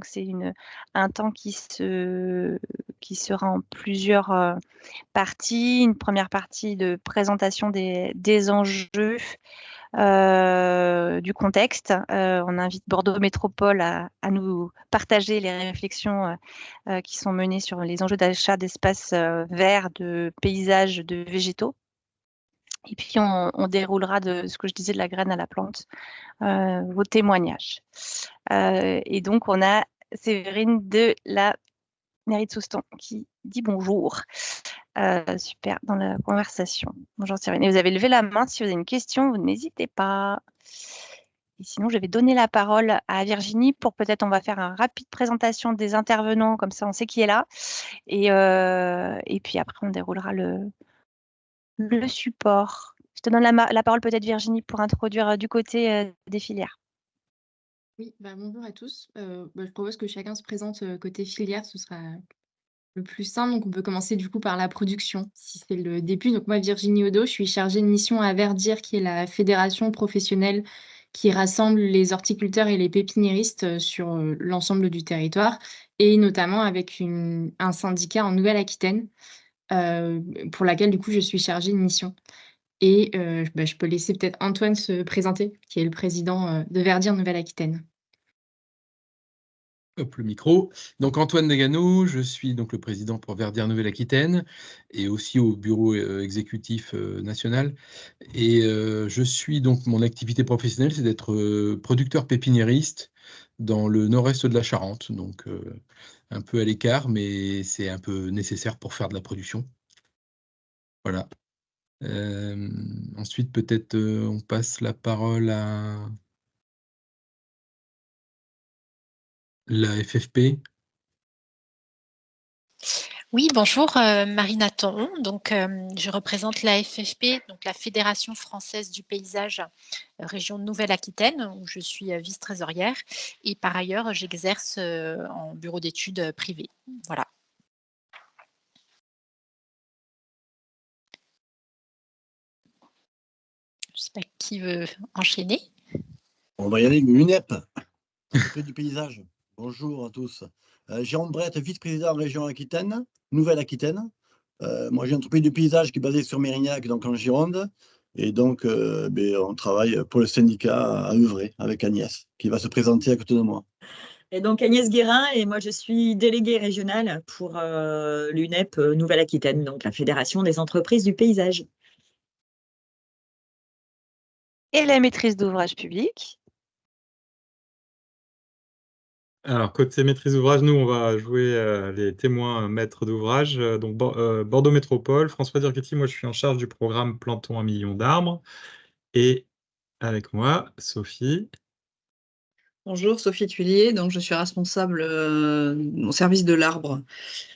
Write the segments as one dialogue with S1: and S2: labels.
S1: c'est un temps qui sera en plusieurs parties. Une première partie de présentation des enjeux, du contexte. On invite Bordeaux Métropole à nous partager les réflexions qui sont menées sur les enjeux d'achat d'espaces verts, de paysages, de végétaux. Et puis, on déroulera de ce que je disais de la graine à la plante, vos témoignages. Et donc, on a Séverine de la mairie de Souston qui dit bonjour. Super, dans la conversation. Bonjour Séverine. Et vous avez levé la main. Si vous avez une question, vous n'hésitez pas. Et sinon, je vais donner la parole à Virginie pour peut-être on va faire une rapide présentation des intervenants, comme ça on sait qui est là. Et puis après, on déroulera le support. Je te donne la parole peut-être Virginie pour introduire du côté des filières.
S2: Oui, bonjour à tous. Je propose que chacun se présente côté filière, ce sera le plus simple. Donc, on peut commencer du coup par la production, si c'est le début. Donc, moi, Virginie Odo, je suis chargée de mission à Verdir, qui est la fédération professionnelle qui rassemble les horticulteurs et les pépiniéristes sur l'ensemble du territoire, et notamment avec un syndicat en Nouvelle-Aquitaine, pour laquelle du coup je suis chargée de mission. Et je peux laisser peut-être Antoine se présenter, qui est le président de Verdir Nouvelle-Aquitaine.
S3: Hop, le micro. Donc Antoine Degano, je suis donc le président pour Verdir Nouvelle-Aquitaine et aussi au bureau exécutif national. Et je suis donc, mon activité professionnelle, c'est d'être producteur pépiniériste dans le nord-est de la Charente, donc un peu à l'écart, mais c'est un peu nécessaire pour faire de la production. Voilà. Ensuite, peut-être on passe la parole à la FFP.
S4: Oui, bonjour, Marina Thoron. Donc, je représente la FFP, donc la Fédération française du paysage, région Nouvelle-Aquitaine, où je suis vice-trésorière. Et par ailleurs, j'exerce en bureau d'études privé. Voilà. Je ne sais pas qui veut enchaîner.
S5: On va y aller, l'UNEP, du paysage. Bonjour à tous. Jérôme Brett, vice-président région Aquitaine, Nouvelle-Aquitaine. Moi, j'ai une entreprise du paysage qui est basée sur Mérignac, donc en Gironde. Et donc, on travaille pour le syndicat à œuvrer avec Agnès, qui va se présenter à côté de moi.
S6: Et donc Agnès Guérin, et moi je suis déléguée régionale pour l'UNEP Nouvelle-Aquitaine, donc la Fédération des entreprises du paysage.
S1: Et la maîtrise d'ouvrage public.
S7: Alors, côté maîtrise d'ouvrage, nous, on va jouer les témoins maîtres d'ouvrage. Donc, Bordeaux Métropole, François Dirguetti, moi, je suis en charge du programme Plantons 1 million d'arbres. Et avec moi, Sophie.
S8: Bonjour, Sophie Tuillier, donc je suis responsable au service de l'arbre.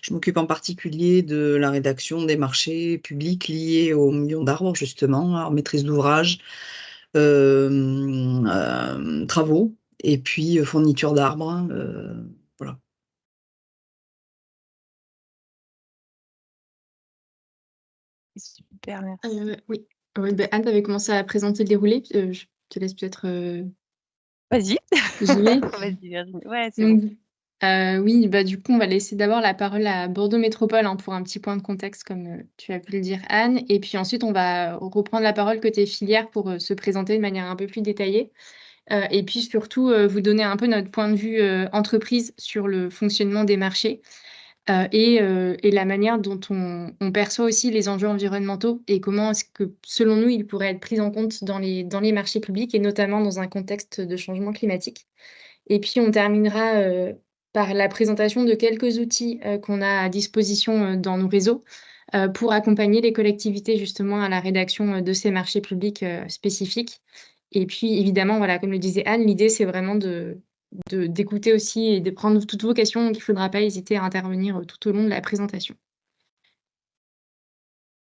S8: Je m'occupe en particulier de la rédaction des marchés publics liés aux millions d'arbres, justement, en maîtrise d'ouvrage, travaux, et puis fourniture d'arbres, voilà.
S1: Super, merci.
S2: Oui, Anne, tu avais commencé à présenter le déroulé. Je te laisse peut-être...
S1: Vas-y.
S2: J'y vais.
S1: Vas-y, Virginie. Ouais, c'est bon.
S2: Oui, du coup, on va laisser d'abord la parole à Bordeaux Métropole pour un petit point de contexte, comme tu as pu le dire, Anne. Et puis ensuite, on va reprendre la parole côté filière pour se présenter de manière un peu plus détaillée. Et puis surtout, vous donner un peu notre point de vue entreprise sur le fonctionnement des marchés et la manière dont on perçoit aussi les enjeux environnementaux et comment est-ce que, selon nous, ils pourraient être pris en compte dans les marchés publics et notamment dans un contexte de changement climatique. Et puis, on terminera par la présentation de quelques outils qu'on a à disposition dans nos réseaux pour accompagner les collectivités justement à la rédaction de ces marchés publics spécifiques. Et puis, évidemment, voilà, comme le disait Anne, l'idée, c'est vraiment d'écouter aussi et de prendre toutes vos questions. Donc, il ne faudra pas hésiter à intervenir tout au long de la présentation.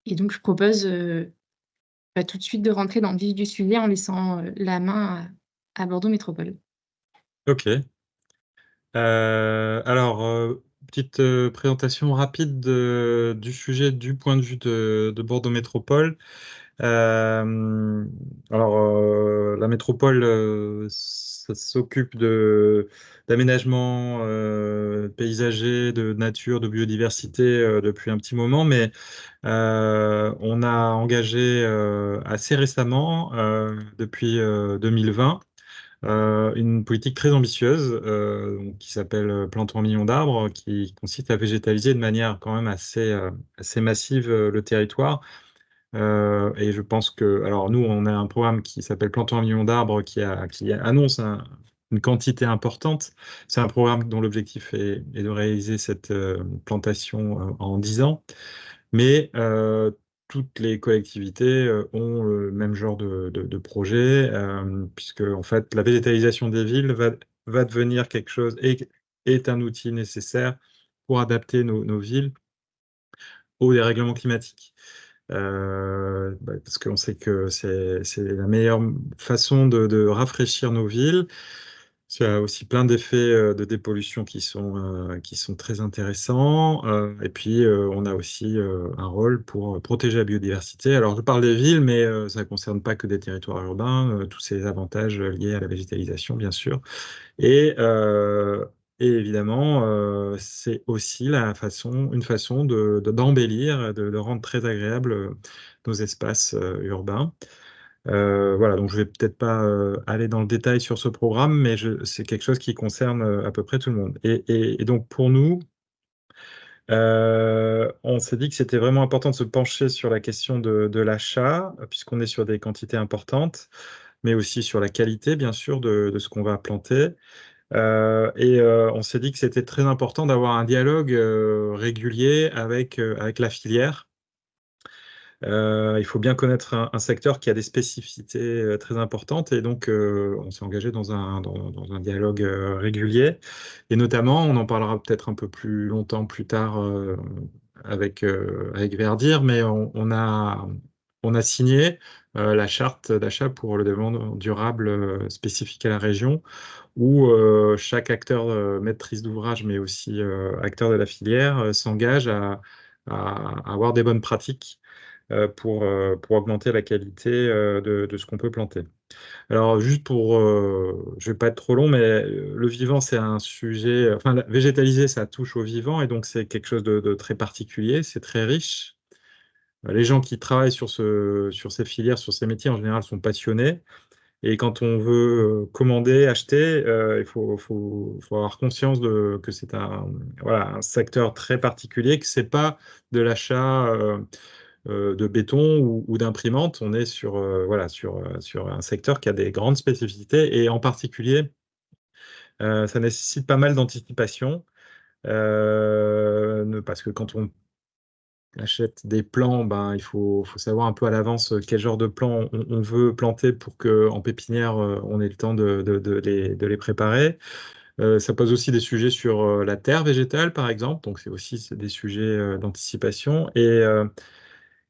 S2: Et donc, je propose tout de suite de rentrer dans le vif du sujet en laissant la main à Bordeaux Métropole.
S7: OK. Alors, petite présentation rapide du sujet du point de vue de Bordeaux Métropole. La métropole, Ça s'occupe d'aménagement paysager, de nature, de biodiversité depuis un petit moment, mais on a engagé assez récemment, depuis 2020, une politique très ambitieuse donc, qui s'appelle Plantons un million d'arbres, qui consiste à végétaliser de manière quand même assez massive le territoire. Et je pense que, alors nous, on a un programme qui s'appelle Plantons un million d'arbres qui annonce une quantité importante. C'est un programme dont l'objectif est de réaliser cette plantation en 10 ans. Mais toutes les collectivités ont le même genre de projet, puisque en fait, la végétalisation des villes va devenir quelque chose, est un outil nécessaire pour adapter nos villes au dérèglement climatique. Parce qu'on sait que c'est la meilleure façon de rafraîchir nos villes. Il y a aussi plein d'effets de dépollution qui sont très intéressants. Et puis, on a aussi un rôle pour protéger la biodiversité. Alors, je parle des villes, mais ça ne concerne pas que des territoires urbains, tous ces avantages liés à la végétalisation, bien sûr. Et évidemment, c'est aussi une façon d'embellir, de rendre très agréable nos espaces urbains. Voilà, donc je vais peut-être pas aller dans le détail sur ce programme, mais c'est quelque chose qui concerne à peu près tout le monde. Et donc pour nous, on s'est dit que c'était vraiment important de se pencher sur la question de l'achat, puisqu'on est sur des quantités importantes, mais aussi sur la qualité, bien sûr, de ce qu'on va planter. On s'est dit que c'était très important d'avoir un dialogue régulier avec la filière. Il faut bien connaître un secteur qui a des spécificités très importantes et donc on s'est engagé dans un dialogue régulier et notamment, on en parlera peut-être un peu plus longtemps plus tard avec Verdir, mais on a signé la charte d'achat pour le développement durable spécifique à la région où chaque acteur maîtrise d'ouvrage, mais aussi acteur de la filière, s'engage à avoir des bonnes pratiques pour augmenter la qualité de ce qu'on peut planter. Alors, juste je ne vais pas être trop long, mais le vivant, c'est un sujet, enfin, végétaliser, ça touche au vivant, et donc c'est quelque chose de très particulier, c'est très riche. Les gens qui travaillent sur ces filières, sur ces métiers, en général, sont passionnés. Et quand on veut commander, acheter, il faut avoir conscience que c'est un secteur très particulier, que ce n'est pas de l'achat de béton ou d'imprimante. On est sur un secteur qui a des grandes spécificités et en particulier, ça nécessite pas mal d'anticipation parce que quand on achète des plants, il faut savoir un peu à l'avance quel genre de plants on veut planter pour qu'en pépinière, on ait le temps de les préparer. Ça pose aussi des sujets sur la terre végétale, par exemple. Donc, c'est des sujets d'anticipation.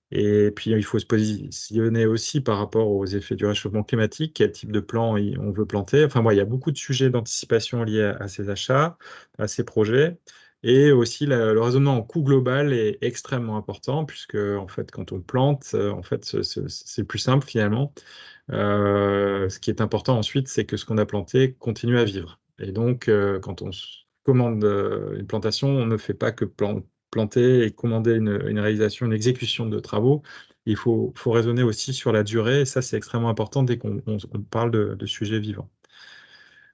S7: Et puis, il faut se positionner aussi par rapport aux effets du réchauffement climatique, quel type de plan on veut planter. Enfin, il y a beaucoup de sujets d'anticipation liés à ces achats, à ces projets. Et aussi, le raisonnement en coût global est extrêmement important, puisque, en fait, quand on plante, en fait, c'est plus simple, finalement. Ce qui est important ensuite, c'est que ce qu'on a planté continue à vivre. Et donc, quand on commande une plantation, on ne fait pas que planter et commander une réalisation, une exécution de travaux. Il faut raisonner aussi sur la durée, et ça, c'est extrêmement important dès qu'on parle de sujets vivants.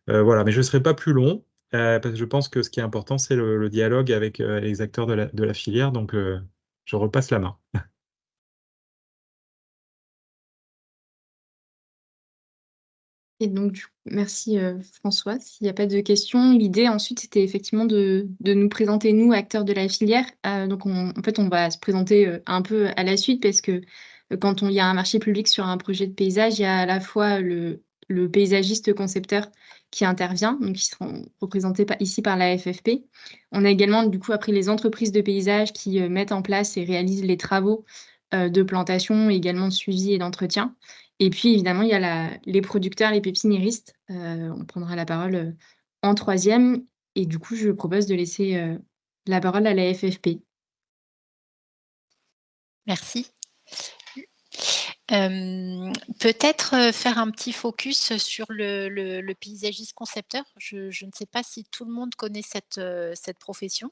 S7: Voilà, mais je ne serai pas plus long, parce que je pense que ce qui est important, c'est le dialogue avec les acteurs de la filière, donc je repasse la main.
S2: Et donc, merci François. S'il n'y a pas de questions, l'idée ensuite, c'était effectivement de nous présenter, nous, acteurs de la filière. Donc, en fait, on va se présenter un peu à la suite parce que quand il y a un marché public sur un projet de paysage, il y a à la fois le paysagiste concepteur qui intervient, donc qui seront représentés ici par la FFP. On a également, du coup, après les entreprises de paysage qui mettent en place et réalisent les travaux de plantation, également de suivi et d'entretien. Et puis, évidemment, il y a les producteurs, les pépiniéristes. On prendra la parole en troisième. Et du coup, je propose de laisser la parole à la FFP.
S4: Merci. Peut-être faire un petit focus sur le paysagiste concepteur. Je ne sais pas si tout le monde connaît cette profession.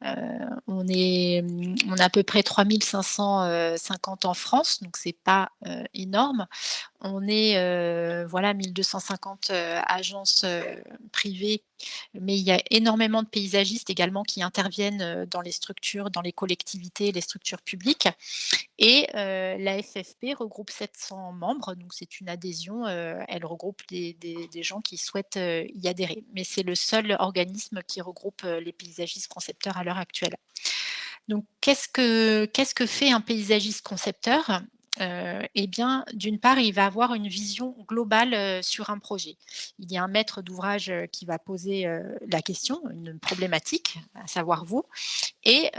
S4: On a à peu près 3550 en France, donc c'est pas énorme. On est voilà 1250 agences privées, mais il y a énormément de paysagistes également qui interviennent dans les structures, dans les collectivités, les structures publiques. Et la FFP regroupe 700 membres, donc c'est une adhésion, elle regroupe des gens qui souhaitent y adhérer. Mais c'est le seul organisme qui regroupe les paysagistes concepteurs à l'heure actuelle. Donc qu'est-ce que fait un paysagiste concepteur ? Eh bien, d'une part, il va avoir une vision globale sur un projet. Il y a un maître d'ouvrage qui va poser la question, une problématique, à savoir vous, et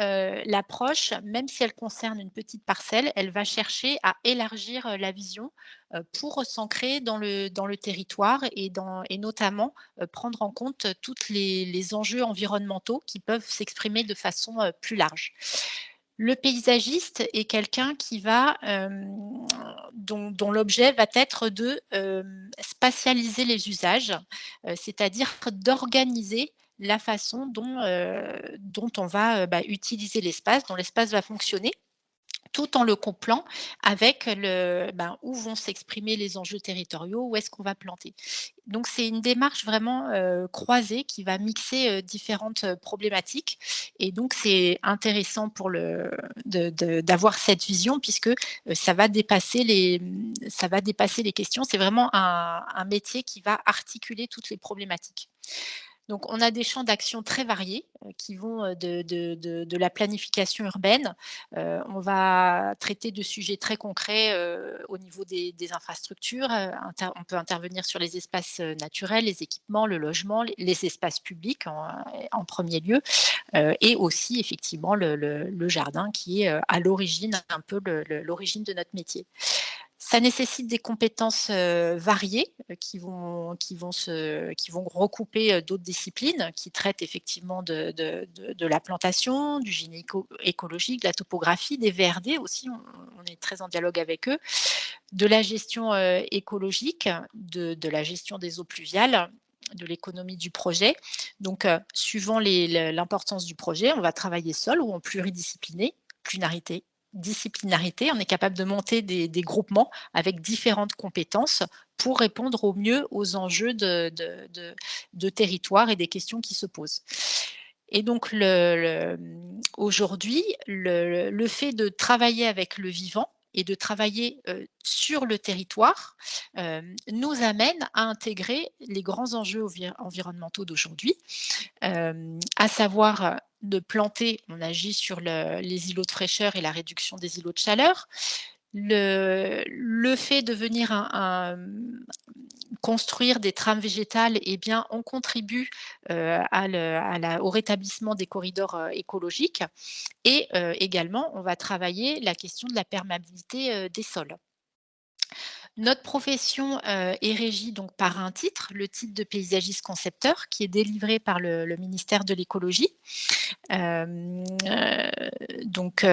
S4: l'approche, même si elle concerne une petite parcelle, elle va chercher à élargir la vision pour s'ancrer dans le territoire et notamment prendre en compte tous les enjeux environnementaux qui peuvent s'exprimer de façon plus large. Le paysagiste est quelqu'un qui va, dont l'objet va être de spatialiser les usages, c'est-à-dire d'organiser la façon dont on va utiliser l'espace, dont l'espace va fonctionner, tout en le couplant avec où vont s'exprimer les enjeux territoriaux, où est-ce qu'on va planter. Donc c'est une démarche vraiment croisée qui va mixer différentes problématiques, et donc c'est intéressant d'avoir cette vision puisque ça va dépasser les questions. C'est vraiment un métier qui va articuler toutes les problématiques. Donc, on a des champs d'action très variés qui vont de la planification urbaine. On va traiter de sujets très concrets au niveau des infrastructures. On peut intervenir sur les espaces naturels, les équipements, le logement, les espaces publics en premier lieu, et aussi effectivement le jardin qui est à l'origine, un peu l'origine de notre métier. Ça nécessite des compétences variées qui vont recouper d'autres disciplines qui traitent effectivement de la plantation, du génie écologique, de la topographie, des VRD aussi, on est très en dialogue avec eux, de la gestion écologique, de la gestion des eaux pluviales, de l'économie du projet. Donc, suivant l'importance du projet, on va travailler seul ou en pluridisciplinarité. On est capable de monter des groupements avec différentes compétences pour répondre au mieux aux enjeux de territoire et des questions qui se posent. Et donc, aujourd'hui, le fait de travailler avec le vivant et de travailler sur le territoire nous amène à intégrer les grands enjeux environnementaux d'aujourd'hui, à savoir de planter, on agit sur les îlots de fraîcheur et la réduction des îlots de chaleur. Le fait de venir construire des trames végétales, eh bien, on contribue au rétablissement des corridors écologiques, et également, on va travailler la question de la perméabilité des sols. Notre profession est régie donc par un titre, le titre de paysagiste concepteur, qui est délivré par le ministère de l'écologie. Donc,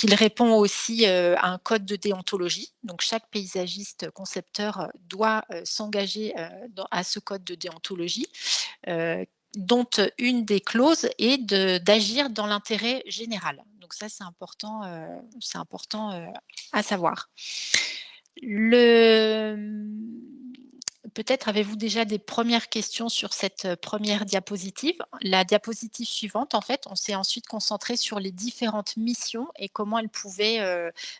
S4: il répond aussi à un code de déontologie. Donc, chaque paysagiste concepteur doit s'engager à ce code de déontologie, dont une des clauses est d'agir dans l'intérêt général. Donc ça, c'est important à savoir. Peut-être avez-vous déjà des premières questions sur cette première diapositive. La diapositive suivante, en fait, on s'est ensuite concentré sur les différentes missions et comment elles pouvaient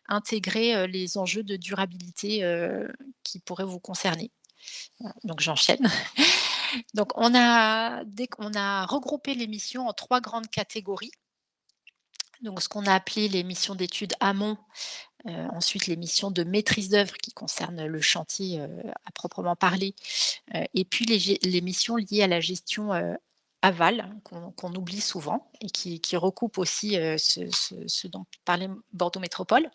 S4: intégrer les enjeux de durabilité qui pourraient vous concerner. Donc j'enchaîne. Donc on a regroupé les missions en 3 grandes catégories. Donc ce qu'on a appelé les missions d'études amont, ensuite les missions de maîtrise d'œuvre qui concernent le chantier à proprement parler, et puis les missions liées à la gestion aval, qu'on oublie souvent et qui recoupent aussi ce dont parlait Bordeaux Métropole.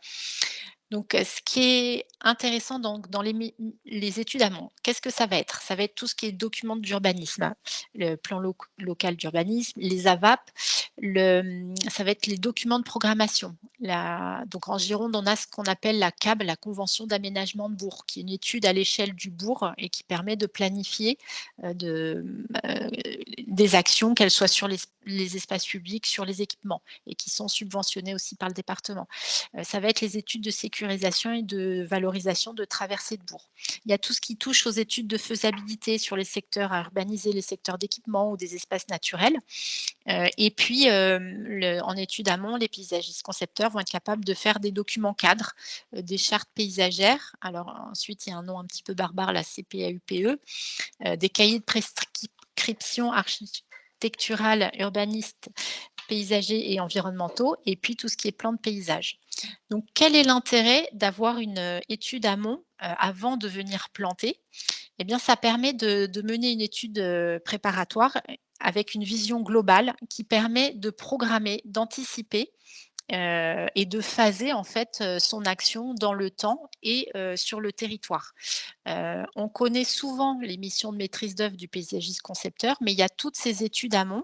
S4: Donc, ce qui est intéressant dans les études amont, qu'est-ce que ça va être? Ça va être tout ce qui est document d'urbanisme, le plan local d'urbanisme, les AVAP, ça va être les documents de programmation. Donc en Gironde, on a ce qu'on appelle la CAB, la Convention d'aménagement de bourg, qui est une étude à l'échelle du bourg et qui permet de planifier des actions, qu'elles soient sur les espaces publics, sur les équipements, et qui sont subventionnées aussi par le département. Ça va être les études de sécurisation et de valorisation de traversées de bourg. Il y a tout ce qui touche aux études de faisabilité sur les secteurs à urbaniser, les secteurs d'équipement ou des espaces naturels. Et puis, en études amont, les paysagistes concepteurs vont être capables de faire des documents cadres, des chartes paysagères. Alors ensuite, il y a un nom un petit peu barbare, la CPAUPE, des cahiers de prescription architecturale, urbaniste, paysagers et environnementaux, et puis tout ce qui est plan de paysage. Donc, quel est l'intérêt d'avoir une étude amont avant de venir planter? Eh bien, ça permet de mener une étude préparatoire avec une vision globale qui permet de programmer, d'anticiper et de phaser en fait son action dans le temps et sur le territoire. On connaît souvent les missions de maîtrise d'œuvre du paysagiste concepteur, mais il y a toutes ces études amont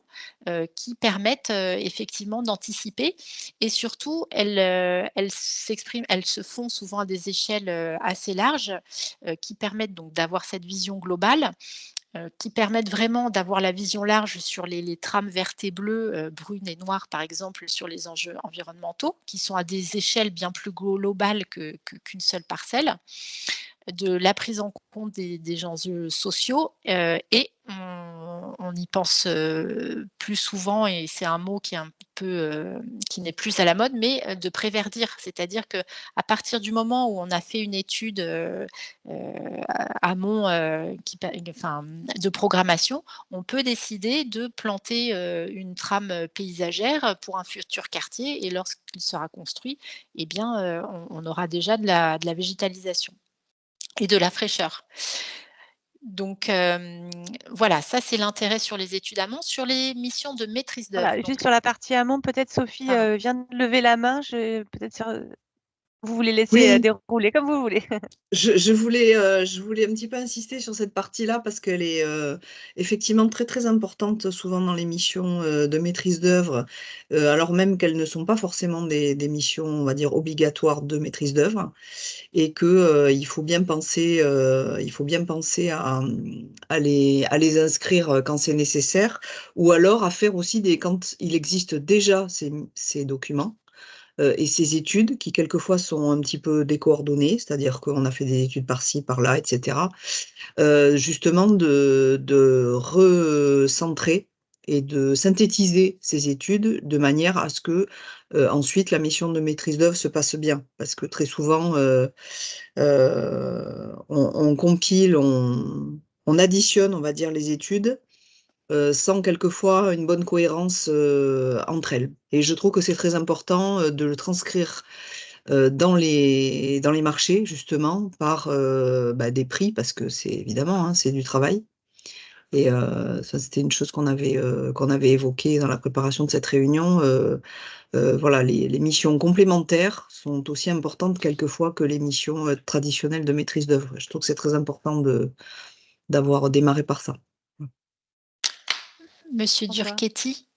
S4: qui permettent effectivement d'anticiper, et surtout elles se font souvent à des échelles assez larges qui permettent donc d'avoir cette vision globale, qui permettent vraiment d'avoir la vision large sur les trames vertes et bleues, brunes et noires, par exemple, sur les enjeux environnementaux, qui sont à des échelles bien plus globales qu'une seule parcelle, de la prise en compte des enjeux sociaux, et on y pense plus souvent, et c'est un mot qui est un peu qui n'est plus à la mode, mais de préverdir. C'est-à-dire qu'à partir du moment où on a fait une étude amont de programmation, on peut décider de planter une trame paysagère pour un futur quartier, et lorsqu'il sera construit, eh bien, on aura déjà de la végétalisation et de la fraîcheur. Donc voilà, ça c'est l'intérêt sur les études amont. Sur les missions de maîtrise d'œuvre.
S1: Voilà, juste sur la partie amont, peut-être Sophie vient de lever la main. Vous voulez laisser dérouler comme vous voulez.
S8: Je voulais un petit peu insister sur cette partie-là parce qu'elle est effectivement très très importante souvent dans les missions de maîtrise d'œuvre, alors même qu'elles ne sont pas forcément des missions, on va dire, obligatoires de maîtrise d'œuvre, et que il faut bien penser à les inscrire quand c'est nécessaire, ou alors à faire aussi quand il existe déjà ces documents. Et ces études qui quelquefois sont un petit peu décoordonnées, c'est-à-dire qu'on a fait des études par-ci, par-là, etc. Justement de recentrer et de synthétiser ces études de manière à ce que ensuite la mission de maîtrise d'œuvre se passe bien. Parce que très souvent, on compile, on additionne, on va dire, les études, sans quelquefois une bonne cohérence entre elles. Et je trouve que c'est très important de le transcrire dans les marchés, justement, par des prix, parce que c'est évidemment, c'est du travail. Et ça, c'était une chose qu'on avait évoquée dans la préparation de cette réunion. Voilà, les missions complémentaires sont aussi importantes quelquefois que les missions traditionnelles de maîtrise d'œuvre. Je trouve que c'est très important d'avoir démarré par ça.
S4: Monsieur Durchetti.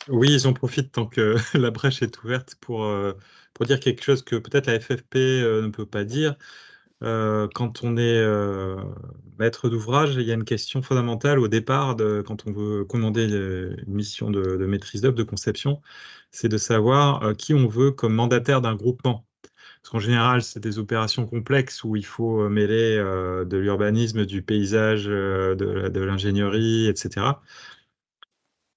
S7: Oui, j'en profite tant que la brèche est ouverte pour dire quelque chose que peut-être la FFP ne peut pas dire. Quand on est maître d'ouvrage, il y a une question fondamentale au départ quand on veut commander une mission de maîtrise d'œuvre, de conception, c'est de savoir qui on veut comme mandataire d'un groupement. Parce qu'en général, c'est des opérations complexes où il faut mêler de l'urbanisme, du paysage, de l'ingénierie, etc.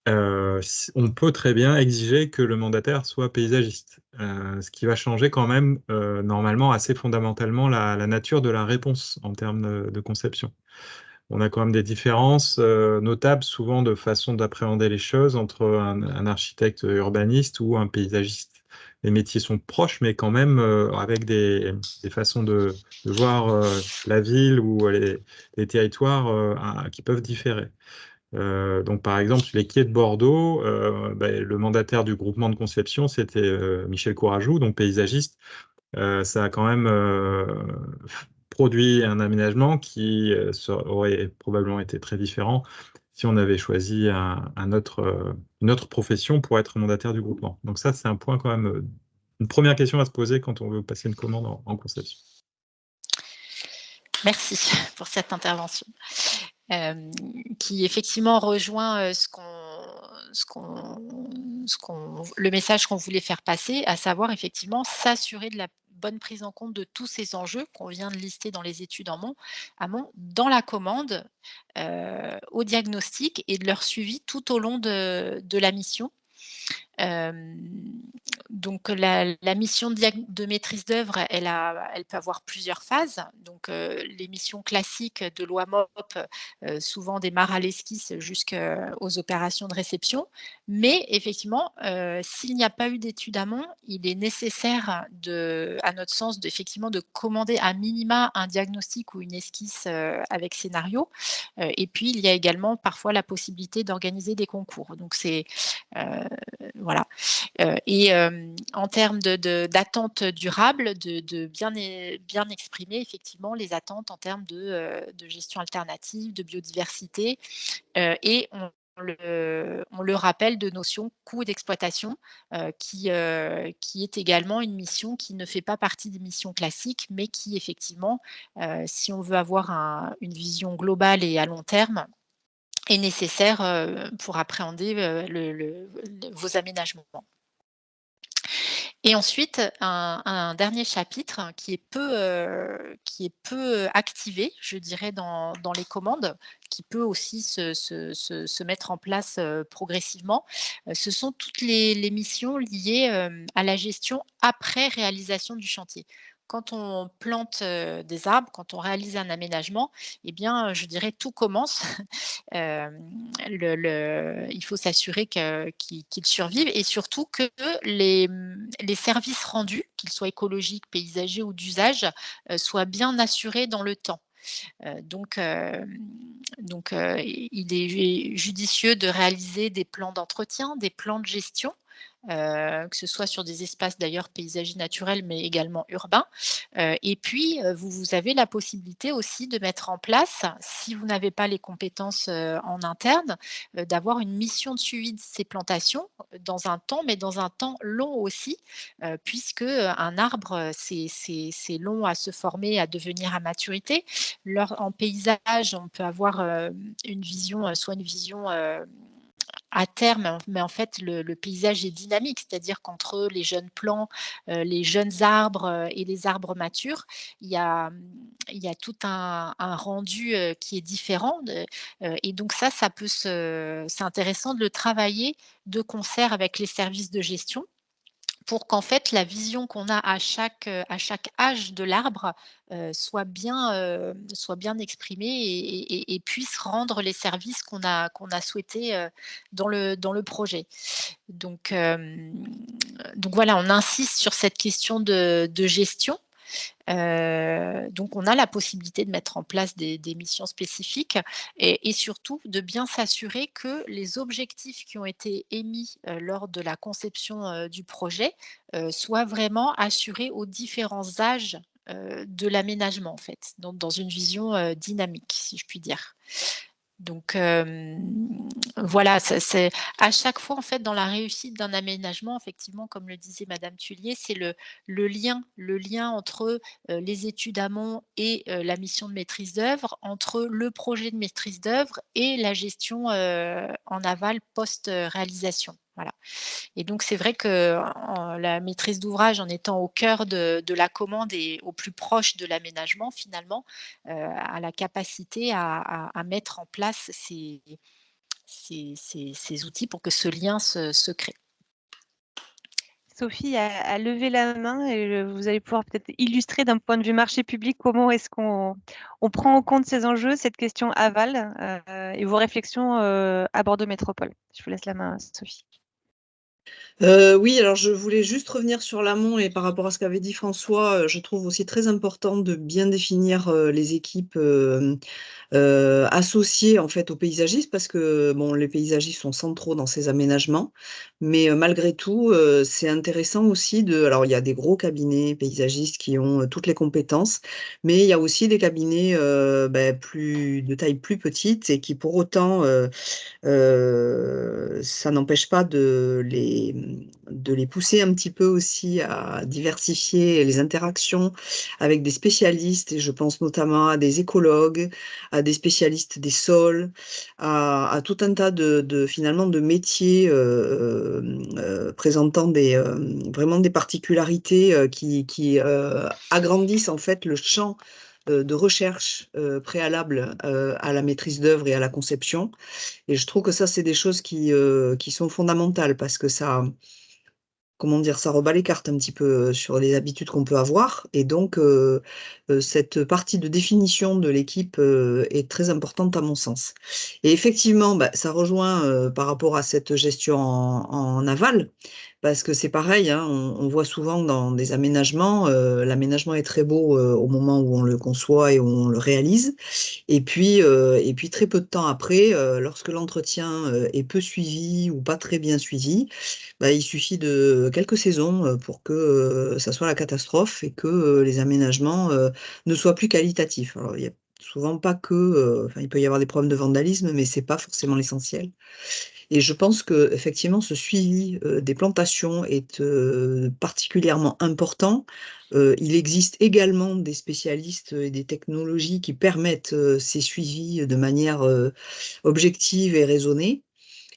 S7: On peut très bien exiger que le mandataire soit paysagiste, ce qui va changer quand même normalement assez fondamentalement la nature de la réponse en termes de conception. On a quand même des différences notables souvent de façon d'appréhender les choses entre un architecte urbaniste ou un paysagiste. Les métiers sont proches, mais quand même avec des façons de voir la ville ou les territoires qui peuvent différer. Donc, par exemple, les quais de Bordeaux, le mandataire du groupement de conception, c'était Michel Courajou, donc paysagiste. ça a quand même produit un aménagement qui aurait probablement été très différent si on avait choisi une autre profession pour être mandataire du groupement. Donc ça, c'est un point quand même, une première question à se poser quand on veut passer une commande en conception.
S4: Merci pour cette intervention, qui effectivement rejoint le message qu'on voulait faire passer, à savoir effectivement s'assurer de la bonne prise en compte de tous ces enjeux qu'on vient de lister dans les études amont, dans la commande, au diagnostic et de leur suivi tout au long de la mission. Donc la mission de maîtrise d'œuvre, elle peut avoir plusieurs phases. Donc les missions classiques de l'OAMOP souvent démarrent à l'esquisse jusqu'aux opérations de réception. Mais effectivement, s'il n'y a pas eu d'étude amont, il est nécessaire, à notre sens, effectivement de commander à minima un diagnostic ou une esquisse avec scénario. Et puis il y a également parfois la possibilité d'organiser des concours. Donc c'est voilà. En termes d'attente durable, de bien exprimer effectivement les attentes en termes de gestion alternative, de biodiversité, et on le rappelle de notions coût d'exploitation, qui est également une mission qui ne fait pas partie des missions classiques, mais qui effectivement, si on veut avoir une vision globale et à long terme, est nécessaire pour appréhender vos aménagements. Et ensuite, un dernier chapitre qui est peu activé, je dirais, dans les commandes, qui peut aussi se mettre en place progressivement. Ce sont toutes les missions liées à la gestion après réalisation du chantier. Quand on plante des arbres, quand on réalise un aménagement, eh bien, je dirais tout commence. Il faut s'assurer qu'il survive et surtout que les services rendus, qu'ils soient écologiques, paysagers ou d'usage, soient bien assurés dans le temps. Donc, il est judicieux de réaliser des plans d'entretien, des plans de gestion, que ce soit sur des espaces d'ailleurs paysagers naturels, mais également urbains. Et puis, vous avez la possibilité aussi de mettre en place, si vous n'avez pas les compétences en interne, d'avoir une mission de suivi de ces plantations dans un temps, mais dans un temps long aussi, puisque un arbre, c'est long à se former, à devenir à maturité. En paysage, on peut avoir une vision, soit une vision à terme, mais en fait, le paysage est dynamique, c'est-à-dire qu'entre les jeunes plants, les jeunes arbres et les arbres matures, il y a tout un rendu qui est différent. Et donc ça c'est intéressant de le travailler de concert avec les services de gestion pour qu'en fait la vision qu'on a à chaque âge de l'arbre soit bien exprimée et puisse rendre les services qu'on a souhaités dans le projet. Donc voilà, on insiste sur cette question de gestion. Donc on a la possibilité de mettre en place des missions spécifiques et surtout de bien s'assurer que les objectifs qui ont été émis lors de la conception du projet soient vraiment assurés aux différents âges de l'aménagement en fait, dans une vision dynamique, si je puis dire. Donc voilà, c'est à chaque fois en fait dans la réussite d'un aménagement, effectivement, comme le disait Madame Thuillier, c'est le lien entre les études amont et la mission de maîtrise d'œuvre, entre le projet de maîtrise d'œuvre et la gestion en aval post-réalisation. Voilà. Et donc, c'est vrai que la maîtrise d'ouvrage, en étant au cœur de la commande et au plus proche de l'aménagement, finalement, a la capacité à mettre en place ces outils pour que ce lien se crée.
S1: Sophie a levé la main et vous allez pouvoir peut-être illustrer d'un point de vue marché public comment est-ce qu'on prend en compte ces enjeux, cette question aval et vos réflexions à Bordeaux Métropole. Je vous laisse la main, Sophie.
S8: Oui, alors je voulais juste revenir sur l'amont et par rapport à ce qu'avait dit François, je trouve aussi très important de bien définir les équipes associées en fait aux paysagistes parce que bon, les paysagistes sont centraux dans ces aménagements, mais malgré tout, c'est intéressant aussi alors il y a des gros cabinets paysagistes qui ont toutes les compétences, mais il y a aussi des cabinets de taille plus petite et qui pour autant ça n'empêche pas de les pousser un petit peu aussi à diversifier les interactions avec des spécialistes, et je pense notamment à des écologues, à des spécialistes des sols, à tout un tas finalement de métiers présentant vraiment des particularités qui agrandissent en fait le champ de recherche préalable à la maîtrise d'œuvre et à la conception. Et je trouve que ça, c'est des choses qui sont fondamentales parce que ça, comment dire, ça rebat les cartes un petit peu sur les habitudes qu'on peut avoir. Et donc, cette partie de définition de l'équipe est très importante à mon sens. Et effectivement, ça rejoint par rapport à cette gestion en aval, parce que c'est pareil, hein, on voit souvent dans des aménagements, l'aménagement est très beau au moment où on le conçoit et où on le réalise. Et puis très peu de temps après, lorsque l'entretien est peu suivi ou pas très bien suivi, il suffit de quelques saisons pour que ça soit la catastrophe et que les aménagements ne soient plus qualitatifs. Alors, il y a souvent pas que, il peut y avoir des problèmes de vandalisme, mais c'est pas forcément l'essentiel. Et je pense que effectivement, ce suivi des plantations est particulièrement important. Il existe également des spécialistes et des technologies qui permettent ces suivis de manière objective et raisonnée.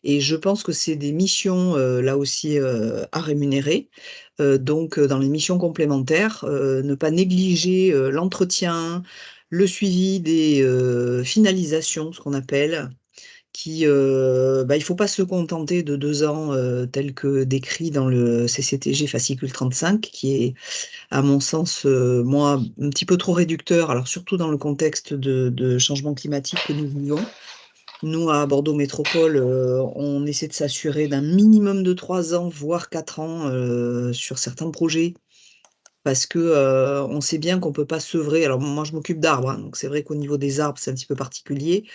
S8: Et je pense que c'est des missions, là aussi, à rémunérer. Donc, dans les missions complémentaires, ne pas négliger l'entretien, le suivi des finalisations, ce qu'on appelle, il ne faut pas se contenter de 2 ans, tel que décrit dans le CCTG fascicule 35, qui est, à mon sens, moi, un petit peu trop réducteur, alors surtout dans le contexte de changement climatique que nous vivons. Nous, à Bordeaux Métropole, on essaie de s'assurer d'un minimum de 3 ans, voire 4 ans, sur certains projets, parce que on sait bien qu'on ne peut pas sevrer. Alors moi, je m'occupe d'arbres, hein, donc c'est vrai qu'au niveau des arbres, c'est un petit peu particulier.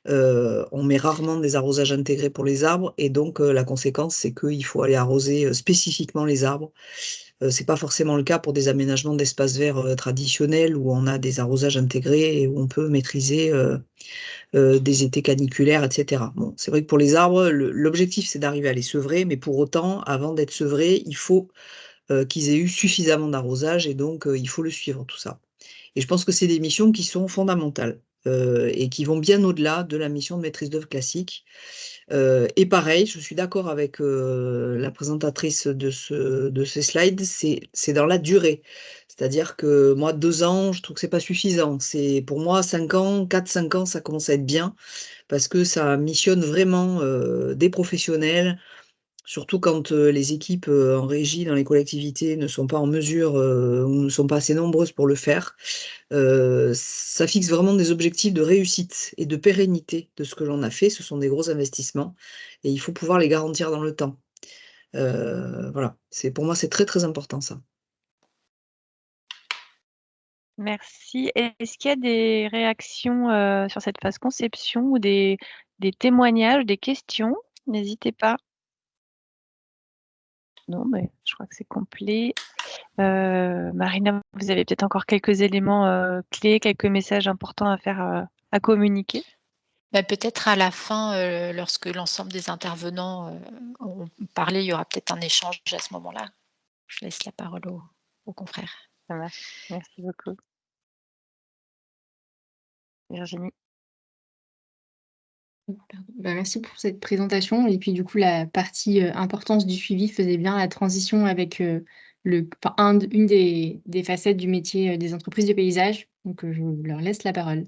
S8: On met rarement des arrosages intégrés pour les arbres, et donc la conséquence, c'est qu'il faut aller arroser spécifiquement les arbres. C'est pas forcément le cas pour des aménagements d'espaces verts traditionnels où on a des arrosages intégrés et où on peut maîtriser des étés caniculaires, etc. Bon, c'est vrai que pour les arbres, l'objectif, c'est d'arriver à les sevrer, mais pour autant, avant d'être sevrés, il faut qu'ils aient eu suffisamment d'arrosage, et donc il faut le suivre, tout ça. Et je pense que c'est des missions qui sont fondamentales et qui vont bien au-delà de la mission de maîtrise d'œuvre classique. Et pareil, je suis d'accord avec la présentatrice de ces slides, c'est dans la durée. C'est-à-dire que moi, 2 ans, je trouve que c'est pas suffisant. Pour moi, 5 ans, 4-5 ans, ça commence à être bien parce que ça missionne vraiment des professionnels. Surtout quand les équipes en régie dans les collectivités ne sont pas en mesure ou ne sont pas assez nombreuses pour le faire. Ça fixe vraiment des objectifs de réussite et de pérennité de ce que l'on a fait. Ce sont des gros investissements et il faut pouvoir les garantir dans le temps. Voilà, pour moi, c'est très, très important ça.
S1: Merci. Est-ce qu'il y a des réactions sur cette phase conception ou des témoignages, des questions? N'hésitez pas. Non, mais je crois que c'est complet. Marina, vous avez peut-être encore quelques éléments clés, quelques messages importants à faire, à communiquer?
S4: Peut-être à la fin, lorsque l'ensemble des intervenants ont parlé, il y aura peut-être un échange à ce moment-là. Je laisse la parole aux confrères.
S1: Ça marche. Merci beaucoup. Virginie.
S2: Merci pour cette présentation. Et puis du coup, la partie importance du suivi faisait bien la transition avec une des facettes du métier des entreprises de paysage. Donc je leur laisse la parole.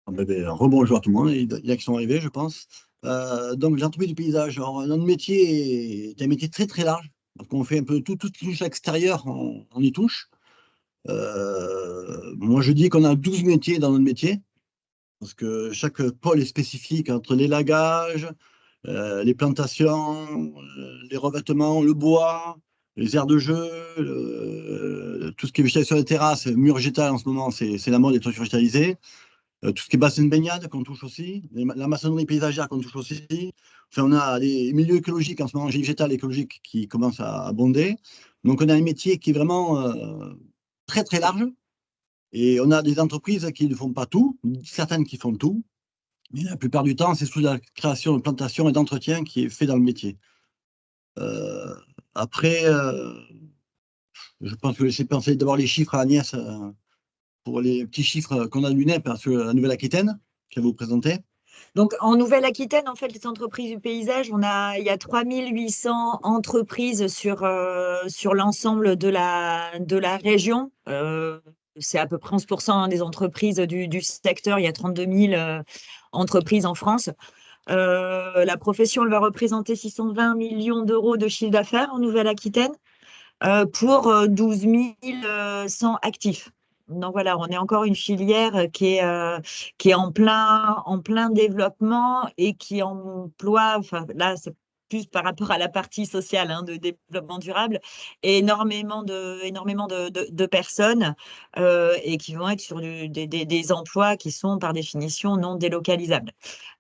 S5: Rebonjour à tout le monde, il y a qui sont arrivés, je pense. Donc, l'entreprise du paysage, alors, notre métier est un métier très très large. Donc, on fait un peu tout qui touche à l'extérieur, on y touche. Moi, je dis qu'on a 12 métiers dans notre métier. Parce que chaque pôle est spécifique entre l'élagage, les plantations, les revêtements, le bois, les aires de jeu, tout ce qui est végétation des terrasses, murs végétal en ce moment, c'est la mode des toitures végétalisées. Tout ce qui est bassin de baignade qu'on touche aussi, la maçonnerie paysagère qu'on touche aussi. Enfin, on a des milieux écologiques en ce moment, végétal écologique qui commencent à abonder. Donc, on a un métier qui est vraiment très, très large. Et on a des entreprises qui ne font pas tout, certaines qui font tout. Mais la plupart du temps, c'est sous la création de plantation et d'entretien qui est fait dans le métier. Après, je pense que laisser penser d'abord les chiffres à Agnès pour les petits chiffres qu'on a de l'UNEP sur la Nouvelle-Aquitaine, que vous présenter.
S6: Donc, en Nouvelle-Aquitaine, en fait, les entreprises du paysage, il y a 3800 entreprises sur l'ensemble de la région. C'est à peu près 11% des entreprises du secteur. Il y a 32 000 entreprises en France. La profession, elle va représenter 620 millions d'euros de chiffre d'affaires en Nouvelle-Aquitaine pour 12 100 actifs. Donc voilà, on est encore une filière qui est en plein développement et qui emploie, enfin là, c'est plus par rapport à la partie sociale de développement durable, énormément de personnes et qui vont être sur des emplois qui sont par définition non délocalisables.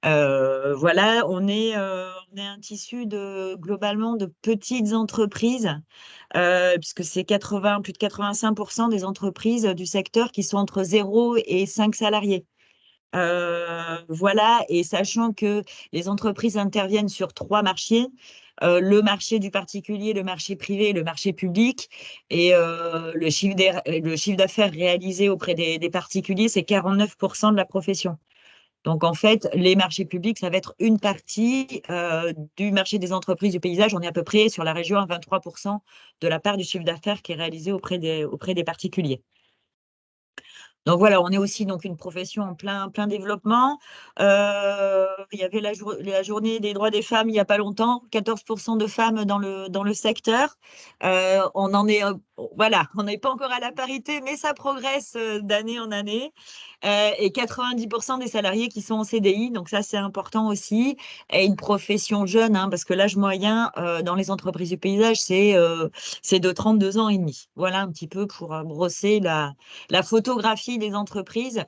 S6: Voilà, on est un tissu globalement de petites entreprises puisque c'est plus de 85% des entreprises du secteur qui sont entre 0 et 5 salariés. Voilà, et sachant que les entreprises interviennent sur 3 marchés, le marché du particulier, le marché privé et le marché public, et le chiffre d'affaires réalisé auprès des particuliers, c'est 49% de la profession. Donc, en fait, les marchés publics, ça va être une partie du marché des entreprises du paysage. On est à peu près sur la région à 23% de la part du chiffre d'affaires qui est réalisé auprès des particuliers. Donc voilà, on est aussi donc une profession en plein développement. Il y avait la journée des droits des femmes il n'y a pas longtemps, 14% de femmes dans le secteur. On en est, voilà, on n'est pas encore à la parité, mais ça progresse d'année en année. Et 90% des salariés qui sont en CDI, donc ça c'est important aussi. Et une profession jeune, parce que l'âge moyen dans les entreprises du paysage, c'est de 32 ans et demi. Voilà un petit peu pour brosser la photographie des entreprises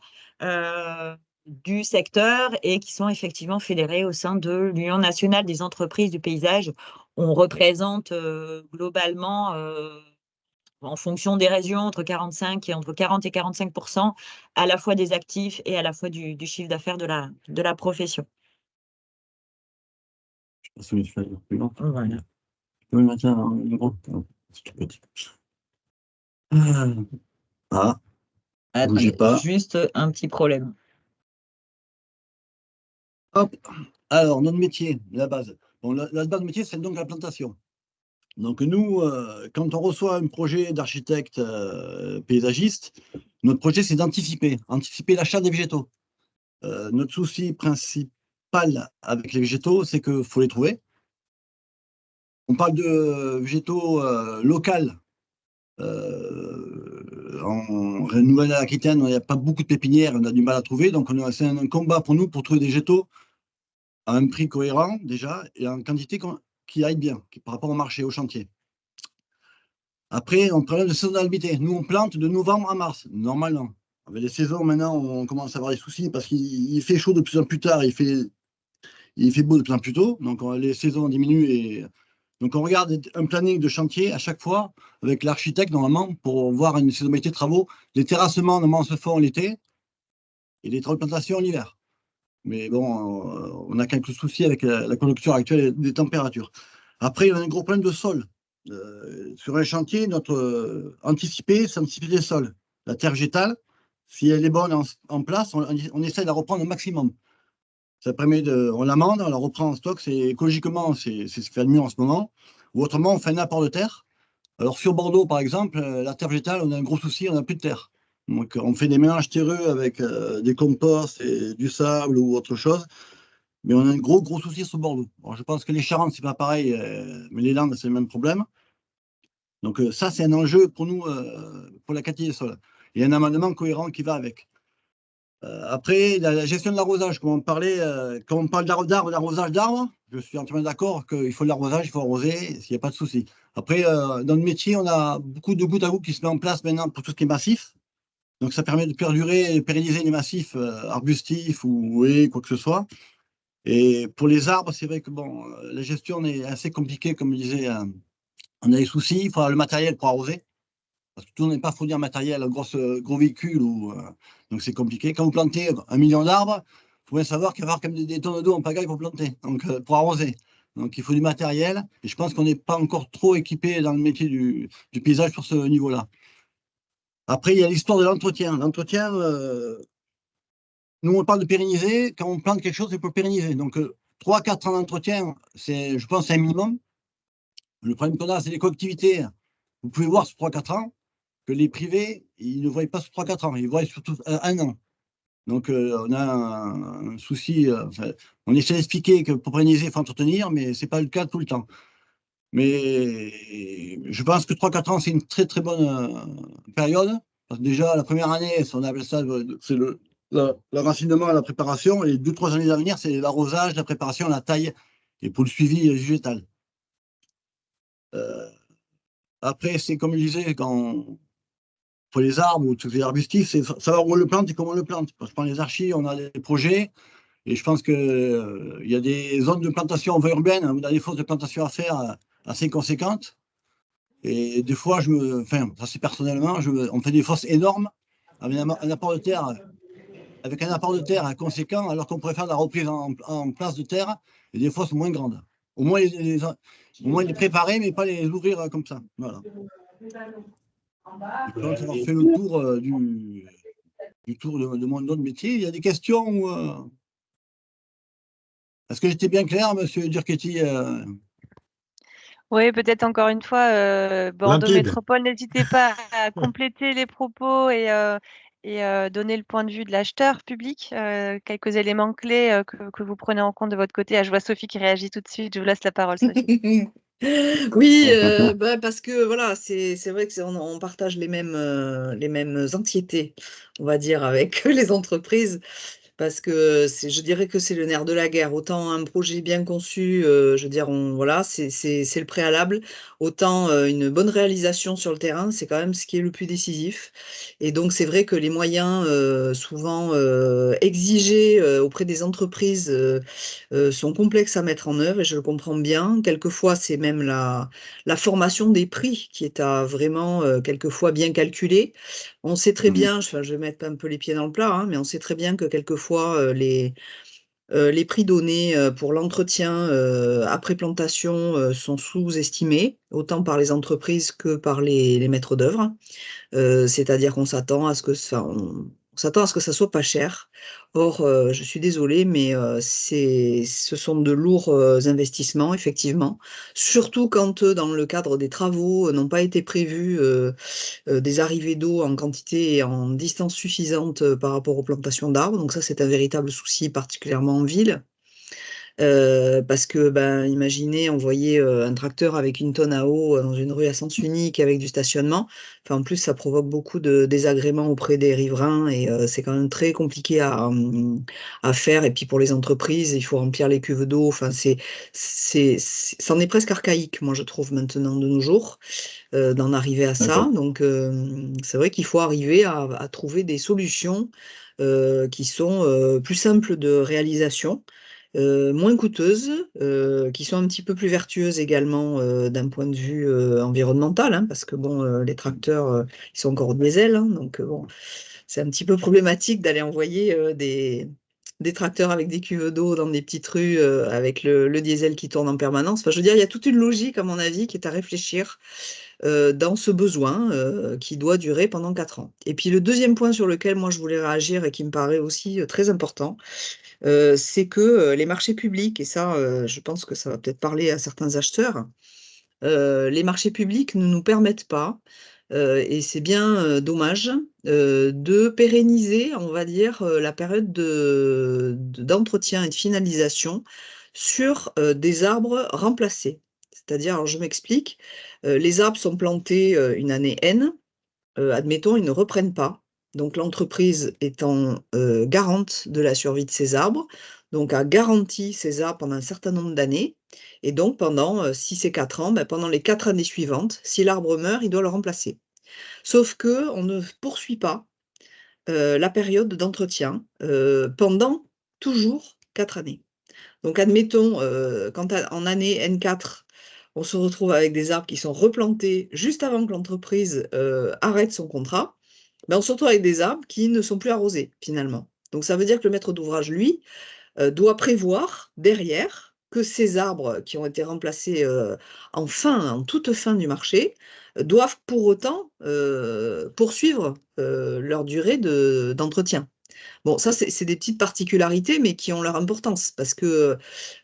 S6: du secteur et qui sont effectivement fédérées au sein de l'Union nationale des entreprises du paysage. On représente globalement, en fonction des régions, entre 40 et 45% à la fois des actifs et à la fois du chiffre d'affaires de la profession.
S5: Je pense que je vais faire plus long.
S6: Voilà.
S5: Je peux le mettre en gros. C'est tout petit. Ah. Bougez pas.
S6: Juste un petit problème.
S5: Hop. Alors, notre métier, la base. Bon, la base de métier, c'est donc la plantation. Donc, nous, quand on reçoit un projet d'architecte paysagiste, notre projet, c'est anticiper l'achat des végétaux. Notre souci principal avec les végétaux, c'est qu'il faut les trouver. On parle de végétaux locaux. En Nouvelle-Aquitaine, il n'y a pas beaucoup de pépinières, on a du mal à trouver, donc c'est un combat pour nous pour trouver des végétaux à un prix cohérent déjà et en quantité qui aille bien par rapport au marché, au chantier. Après, on parle de saisonnalité. Nous, on plante de novembre à mars, normalement. Avec les saisons, maintenant, on commence à avoir des soucis parce qu'il fait chaud de plus en plus tard, il fait beau de plus en plus tôt, donc les saisons diminuent et donc, on regarde un planning de chantier à chaque fois avec l'architecte, normalement, pour voir une saisonnalité de travaux. Les terrassements, normalement, se font l'été et les travaux de plantation l'hiver. Mais bon, on a quelques soucis avec la conjoncture actuelle des températures. Après, il y a un gros problème de sol. Sur un chantier, notre anticiper, c'est anticiper les sols. La terre végétale, si elle est bonne en place, on essaie de la reprendre au maximum. Ça permet on l'amende, on la reprend en stock. Écologiquement, c'est ce qui fait le mieux en ce moment. Ou autrement, on fait un apport de terre. Alors, sur Bordeaux, par exemple, la terre végétale, on a un gros souci, on n'a plus de terre. Donc, on fait des mélanges terreux avec des composts et du sable ou autre chose. Mais on a un gros souci sur Bordeaux. Alors, je pense que les Charentes, c'est pas pareil, mais les Landes, c'est le même problème. Donc, ça, c'est un enjeu pour nous, pour la qualité des sols. Il y a un amendement cohérent qui va avec. Après, la gestion de l'arrosage, comme on parlait, quand on parle d'arrosage d'arbres, je suis entièrement d'accord qu'il faut de l'arrosage, il faut arroser, il n'y a pas de souci. Après, dans le métier, on a beaucoup de gouttes à gouttes qui se met en place maintenant pour tout ce qui est massif. Donc, ça permet de perdurer et pérenniser les massifs arbustifs ou quoi que ce soit. Et pour les arbres, c'est vrai que bon, la gestion est assez compliquée, comme je disais. On a des soucis, il faut le matériel pour arroser. Parce que tout le monde n'est pas fourni en matériel, un gros véhicule. Donc, c'est compliqué. Quand vous plantez 1 million d'arbres, il faut bien savoir qu'il va y avoir quand même des tonnes d'eau en pagaille pour planter, donc pour arroser. Donc, il faut du matériel. Et je pense qu'on n'est pas encore trop équipé dans le métier du paysage sur ce niveau-là. Après, il y a l'histoire de l'entretien. L'entretien, nous, on parle de pérenniser. Quand on plante quelque chose, c'est pour pérenniser. Donc, 3-4 ans d'entretien, je pense, c'est un minimum. Le problème qu'on a, c'est les collectivités. Vous pouvez voir sur 3-4 ans que les privés, ils ne voient pas sur 3-4 ans. Ils voient surtout 1 an. Donc, on a un souci. On essaie d'expliquer que pour pérenniser, il faut entretenir, mais ce n'est pas le cas tout le temps. Mais je pense que 3-4 ans, c'est une très, très bonne période. Parce que déjà, la première année, on appelle ça, c'est le racinement et la préparation. Et les 2-3 années à venir, c'est l'arrosage, la préparation, la taille et pour le suivi végétal. Après, c'est comme je disais, pour les arbres ou tous les arbustifs, c'est savoir où on le plante et comment on le plante. Parce que dans les archives, on a des projets et je pense qu'il y a des zones de plantation en voie urbaine, on a des fosses de plantation à faire assez conséquentes. Et des fois, ça c'est personnellement, on fait des fosses énormes avec un apport de terre, conséquent, alors qu'on pourrait faire de la reprise en place de terre et des fosses moins grandes. Au moins les préparer, mais pas les ouvrir comme ça. Voilà. Je pense avoir fait le tour du tour de mon autre métier. Il y a des questions Est-ce que j'étais bien clair, monsieur Durchetti
S1: Oui, peut-être encore une fois, Bordeaux Métropole, n'hésitez pas à compléter les propos et donner le point de vue de l'acheteur public, quelques éléments clés que vous prenez en compte de votre côté. Je vois Sophie qui réagit tout de suite. Je vous laisse la parole, Sophie.
S8: Oui, parce que voilà, c'est vrai que on partage les mêmes anxiétés, on va dire, avec les entreprises. Parce que je dirais que c'est le nerf de la guerre. Autant un projet bien conçu, je veux dire, voilà, c'est le préalable. Autant une bonne réalisation sur le terrain, c'est quand même ce qui est le plus décisif. Et donc, c'est vrai que les moyens souvent exigés auprès des entreprises sont complexes à mettre en œuvre, et je le comprends bien. Quelquefois, c'est même la formation des prix qui est à vraiment quelquefois bien calculée. On sait très bien, je vais mettre un peu les pieds dans le plat, mais on sait très bien que quelquefois les prix donnés pour l'entretien après plantation sont sous-estimés, autant par les entreprises que par les maîtres d'œuvre. C'est-à-dire qu'on s'attend à ce que ça soit pas cher. Or, je suis désolée, mais ce sont de lourds investissements, effectivement. Surtout quand, dans le cadre des travaux, n'ont pas été prévus des arrivées d'eau en quantité et en distance suffisante par rapport aux plantations d'arbres. Donc ça, c'est un véritable souci, particulièrement en ville. Parce que, imaginez envoyer un tracteur avec une tonne à eau dans une rue à sens unique avec du stationnement. Enfin, en plus, ça provoque beaucoup de désagréments auprès des riverains et c'est quand même très compliqué à faire. Et puis pour les entreprises, il faut remplir les cuves d'eau. Enfin, c'en est presque archaïque, moi, je trouve, maintenant, de nos jours, d'en arriver à ça. Donc, c'est vrai qu'il faut arriver à trouver des solutions qui sont plus simples de réalisation. Moins coûteuses, qui sont un petit peu plus vertueuses également d'un point de vue environnemental, parce que bon, les tracteurs, ils sont encore au diesel, donc bon, c'est un petit peu problématique d'aller envoyer des tracteurs avec des cuves d'eau dans des petites rues avec le diesel qui tourne en permanence. Enfin, je veux dire, il y a toute une logique, à mon avis, qui est à réfléchir dans ce besoin qui doit durer pendant 4 ans. Et puis le deuxième point sur lequel moi je voulais réagir et qui me paraît aussi très important, c'est que les marchés publics, et ça, je pense que ça va peut-être parler à certains acheteurs, les marchés publics ne nous permettent pas, et c'est bien dommage, de pérenniser, on va dire, la période d'entretien et de finalisation sur des arbres remplacés. C'est-à-dire, alors je m'explique, les arbres sont plantés une année N, admettons, ils ne reprennent pas. donc l'entreprise étant garante de la survie de ces arbres, donc a garanti ces arbres pendant un certain nombre d'années, et donc pendant 6 et 4 ans, pendant les 4 années suivantes, si l'arbre meurt, il doit le remplacer. Sauf qu'on ne poursuit pas la période d'entretien pendant toujours 4 années. Donc admettons, quand en année N4, on se retrouve avec des arbres qui sont replantés juste avant que l'entreprise arrête son contrat, on se retrouve avec des arbres qui ne sont plus arrosés finalement. Donc ça veut dire que le maître d'ouvrage, lui, doit prévoir derrière que ces arbres qui ont été remplacés en toute fin du marché, doivent pour autant poursuivre leur durée d'entretien. Bon, ça, c'est des petites particularités, mais qui ont leur importance, parce que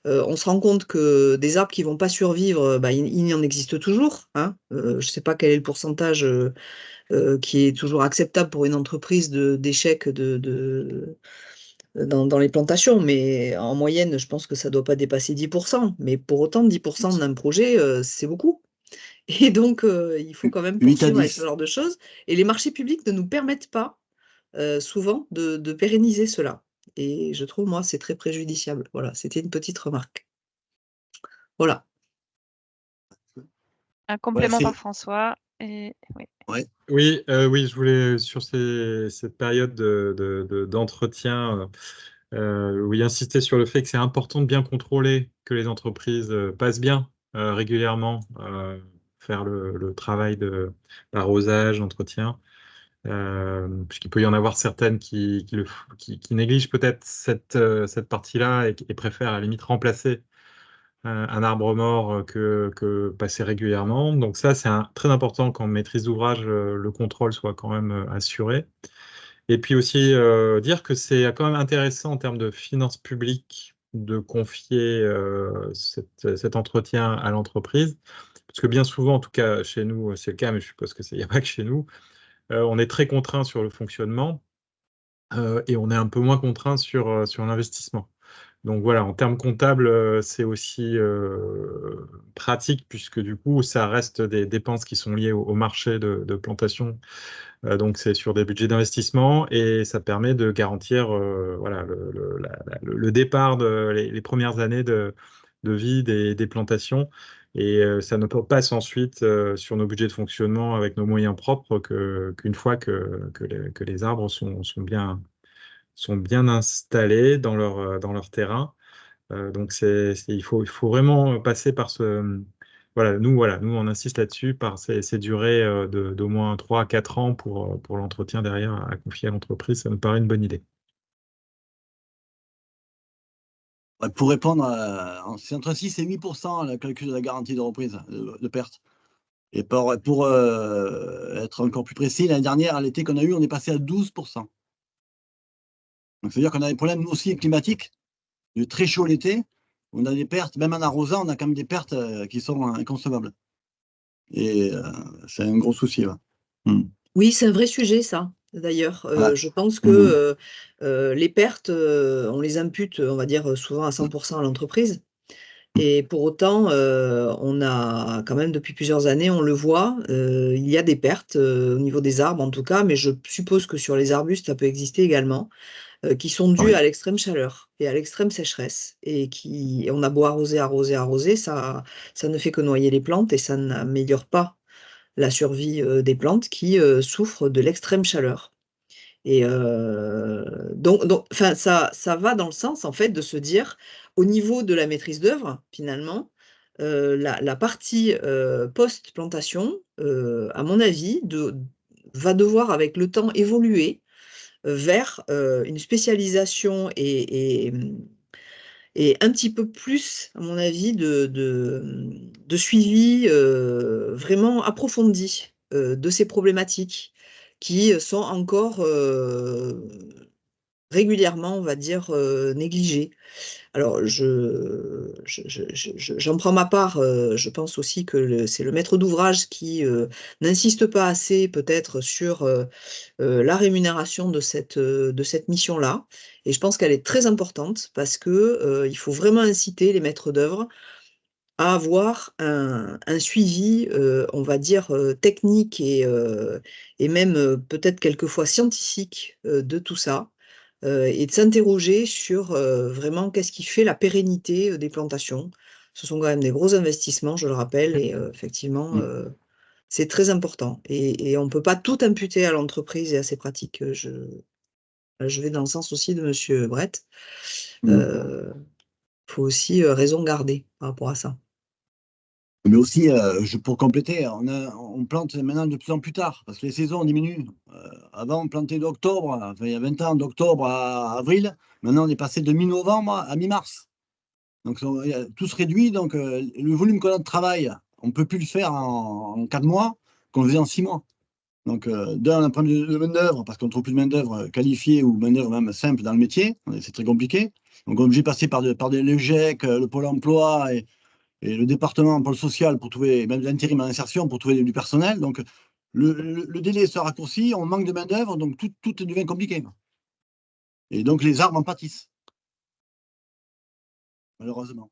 S8: on se rend compte que des arbres qui ne vont pas survivre, il y en existe toujours, hein. Je ne sais pas quel est le pourcentage qui est toujours acceptable pour une entreprise d'échec dans les plantations, mais en moyenne, je pense que ça ne doit pas dépasser 10%. Mais pour autant, 10% d'un projet, c'est beaucoup. Et donc, il faut quand même
S5: 8 à
S8: poursuivre avec
S5: 10.
S8: ce genre de choses. Et les marchés publics ne nous permettent pas souvent de pérenniser cela. Et je trouve, moi, c'est très préjudiciable. Voilà, c'était une petite remarque. Voilà.
S1: Un complément
S5: c'est-
S1: par François. Et... oui.
S5: Ouais.
S7: Oui, je voulais, sur cette période d'entretien, oui, insister sur le fait que c'est important de bien contrôler que les entreprises passent bien régulièrement, faire le travail d'arrosage, d'entretien, puisqu'il peut y en avoir certaines qui négligent peut-être cette partie-là et préfèrent à la limite remplacer un arbre mort que passer régulièrement. Donc ça, c'est très important qu'en maîtrise d'ouvrage, le contrôle soit quand même assuré. Et puis aussi dire que c'est quand même intéressant en termes de finances publiques de confier cet entretien à l'entreprise. Parce que bien souvent, en tout cas chez nous, c'est le cas, mais je suppose qu'il n'y a pas que chez nous, on est très contraint sur le fonctionnement et on est un peu moins contraint sur l'investissement. Donc voilà, en termes comptables, c'est aussi pratique puisque du coup, ça reste des dépenses qui sont liées au marché de plantation. Donc c'est sur des budgets d'investissement et ça permet de garantir voilà, le départ les premières années de vie des plantations. Et ça ne passe ensuite sur nos budgets de fonctionnement avec nos moyens propres qu'une fois que les arbres sont bien installés dans leur terrain. Donc il faut vraiment passer par voilà, nous, on insiste là-dessus par ces durées d'au moins 3 à 4 ans pour l'entretien derrière à confier à l'entreprise. Ça nous paraît une bonne idée.
S5: Ouais, pour répondre, c'est entre 6 et 8% le calcul de la garantie de reprise de perte. Et pour être encore plus précis, l'année dernière, à l'été qu'on a eu, on est passé à 12%. Donc, c'est-à-dire qu'on a des problèmes aussi climatiques, du très chaud l'été, on a des pertes, même en arrosant, on a quand même des pertes qui sont inconcevables. Et c'est un gros souci. Là.
S8: Oui, c'est un vrai sujet, ça, d'ailleurs.
S5: Ouais.
S8: Je pense que les pertes, on les impute, on va dire, souvent à 100% à l'entreprise. Et pour autant, on a quand même, depuis plusieurs années, on le voit, il y a des pertes au niveau des arbres, en tout cas, mais je suppose que sur les arbustes, ça peut exister également, qui sont dues à l'extrême chaleur et à l'extrême sécheresse. Et on a beau arroser, ça ne fait que noyer les plantes et ça n'améliore pas la survie des plantes qui souffrent de l'extrême chaleur. Et donc, ça va dans le sens, en fait, de se dire, au niveau de la maîtrise d'œuvre, finalement, la partie post-plantation, à mon avis, va devoir, avec le temps, évoluer vers une spécialisation et un petit peu plus, à mon avis, de suivi vraiment approfondi de ces problématiques qui sont encore régulièrement, on va dire, négligées. Alors, j'en prends ma part, je pense aussi que c'est le maître d'ouvrage qui n'insiste pas assez peut-être sur la rémunération de cette mission-là. Et je pense qu'elle est très importante parce que il faut vraiment inciter les maîtres d'œuvre à avoir un suivi, on va dire, technique et même peut-être quelquefois scientifique de tout ça, et de s'interroger sur vraiment qu'est-ce qui fait la pérennité des plantations. Ce sont quand même des gros investissements, je le rappelle, et effectivement, c'est très important. Et on ne peut pas tout imputer à l'entreprise et à ses pratiques. Je vais dans le sens aussi de Monsieur Brett. Faut aussi raison garder par rapport à ça.
S5: Mais aussi, pour compléter, on plante maintenant de plus en plus tard, parce que les saisons diminuent. Avant, on plantait d'octobre, enfin, il y a 20 ans, d'octobre à avril. Maintenant, on est passé de mi-novembre à mi-mars. Donc, tout se réduit. Donc, le volume qu'on a de travail, on ne peut plus le faire en 4 mois qu'on le faisait en 6 mois. Donc, d'un, on a un problème de main-d'œuvre, parce qu'on ne trouve plus de main-d'œuvre qualifiée ou main-d'œuvre même simple dans le métier. C'est très compliqué. Donc, on est obligé de passer par le GIEC, le Pôle emploi et le département, pôle social, pour trouver, même l'intérim en insertion, pour trouver du personnel. Donc, le délai se raccourcit, on manque de main-d'œuvre, donc tout devient compliqué. Et donc, les arbres en pâtissent, malheureusement.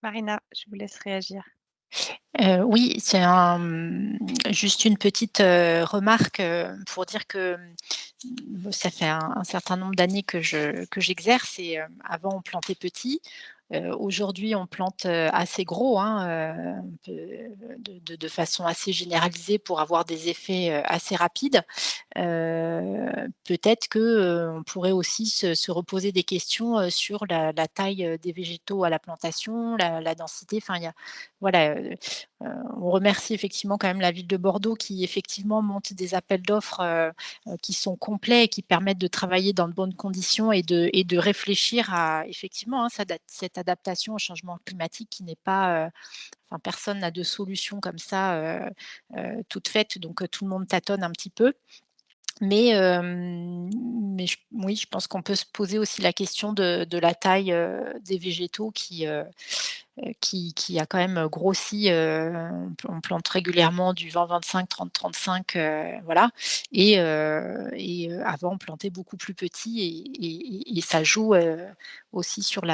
S1: Marina, je vous laisse réagir.
S4: Oui, c'est juste une petite remarque pour dire que ça fait un certain nombre d'années que j'exerce et avant on plantait petit. Aujourd'hui, on plante assez gros, hein, de façon assez généralisée pour avoir des effets assez rapides. Peut-être qu'on pourrait aussi se reposer des questions sur la taille des végétaux à la plantation, la densité. Enfin, voilà, on remercie effectivement quand même la ville de Bordeaux qui effectivement monte des appels d'offres qui sont complets et qui permettent de travailler dans de bonnes conditions et de réfléchir à effectivement cette adaptation au changement climatique qui n'est pas, enfin personne n'a de solution comme ça toute faite, donc tout le monde tâtonne un petit peu. Mais oui, je pense qu'on peut se poser aussi la question de la taille des végétaux qui a quand même grossi. On plante régulièrement du 20, 25, 30, 35, voilà. Et avant, on plantait beaucoup plus petit et ça joue aussi sur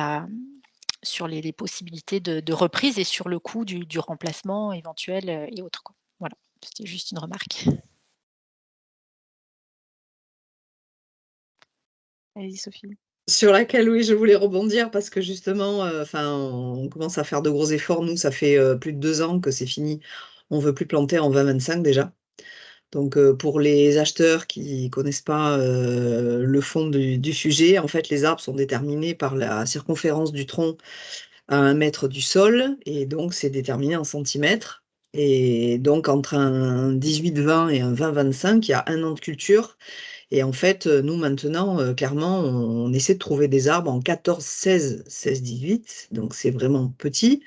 S4: les possibilités de reprise et sur le coût du remplacement éventuel et autres, quoi. Voilà, c'était juste une remarque.
S1: Allez-y, Sophie.
S8: Sur laquelle, oui, je voulais rebondir parce que justement, on commence à faire de gros efforts. Nous, ça fait plus de 2 ans que c'est fini. On ne veut plus planter en 2025 déjà. Donc, pour les acheteurs qui ne connaissent pas le fond du sujet, en fait, les arbres sont déterminés par la circonférence du tronc à 1 mètre du sol, et donc c'est déterminé en centimètres. Et donc, entre un 18-20 et un 20-25, il y a 1 an de culture. Et en fait, nous maintenant, clairement, on essaie de trouver des arbres en 14, 16, 16, 18, donc c'est vraiment petit.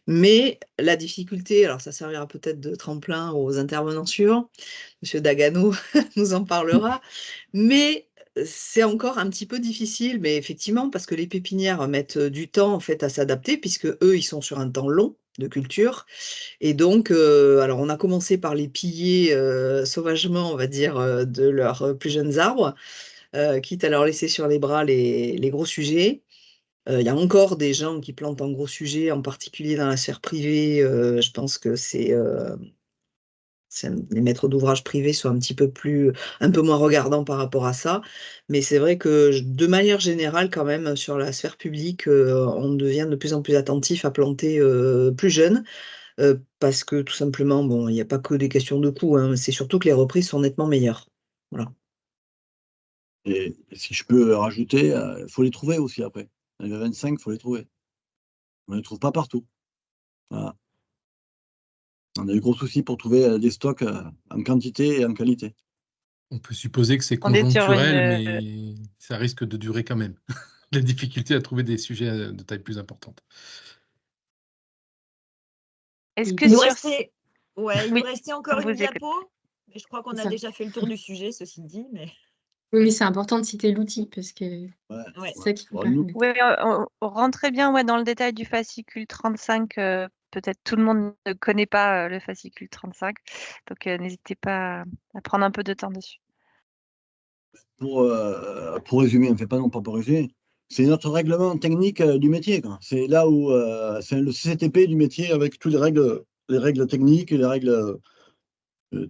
S8: Mais la difficulté, alors ça servira peut-être de tremplin aux intervenants suivants, Monsieur Dagano nous en parlera, mais c'est encore un petit peu difficile, mais effectivement, parce que les pépinières mettent du temps en fait à s'adapter, puisque eux, ils sont sur un temps long de culture. Et donc, alors on a commencé par les piller sauvagement, on va dire, de leurs plus jeunes arbres, quitte à leur laisser sur les bras les gros sujets. Il y a encore des gens qui plantent en gros sujets, en particulier dans la sphère privée. Je pense que les maîtres d'ouvrage privés sont un peu moins regardants par rapport à ça. Mais c'est vrai que de manière générale, quand même, sur la sphère publique, on devient de plus en plus attentif à planter plus jeune. Parce que tout simplement, bon, il n'y a pas que des questions de coût, hein, c'est surtout que les reprises sont nettement meilleures. Voilà.
S5: Et si je peux rajouter, il faut les trouver aussi après. Les 25, il faut les trouver. On ne les trouve pas partout. Voilà. On a eu gros soucis pour trouver des stocks en quantité et en qualité.
S3: On peut supposer que c'est
S1: On est sur
S3: conjoncturel, mais ça risque de durer quand même. La difficulté à trouver des sujets de taille plus importante.
S1: Est-ce que
S6: Il nous
S1: sur...
S6: restait, ouais, il
S1: Oui,
S6: nous restait encore
S1: on
S6: une
S1: vous écoute.
S6: diapo, mais je crois qu'on a
S2: Ça.
S6: déjà fait le tour du sujet, ceci dit. Mais...
S2: Oui, mais c'est important de citer l'outil parce que
S6: Ouais.
S2: c'est ça qu'il faut
S5: Bon,
S2: pas
S5: nous-
S2: faire.
S1: Oui, on rentrait bien dans le détail du fascicule 35. Peut-être tout le monde ne connaît pas le fascicule 35. Donc, n'hésitez pas à prendre un peu de temps dessus.
S5: pour résumer, on ne fait pas non pas pour résumer. c'est notre règlement technique du métier, quoi. C'est là où c'est le CCTP du métier avec toutes les règles techniques, les règles,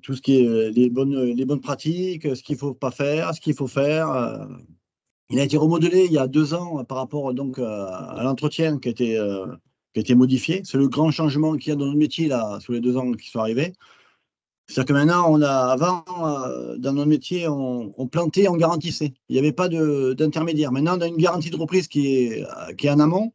S5: tout ce qui est les bonnes pratiques, ce qu'il ne faut pas faire, ce qu'il faut faire. Il a été remodelé il y a 2 ans par rapport donc à l'entretien qui a été modifié. C'est le grand changement qu'il y a dans notre métier là, sur les 2 ans qui sont arrivés. C'est-à-dire que maintenant, avant, dans notre métier, on plantait, on garantissait. Il n'y avait pas d'intermédiaire. Maintenant, on a une garantie de reprise qui est en amont.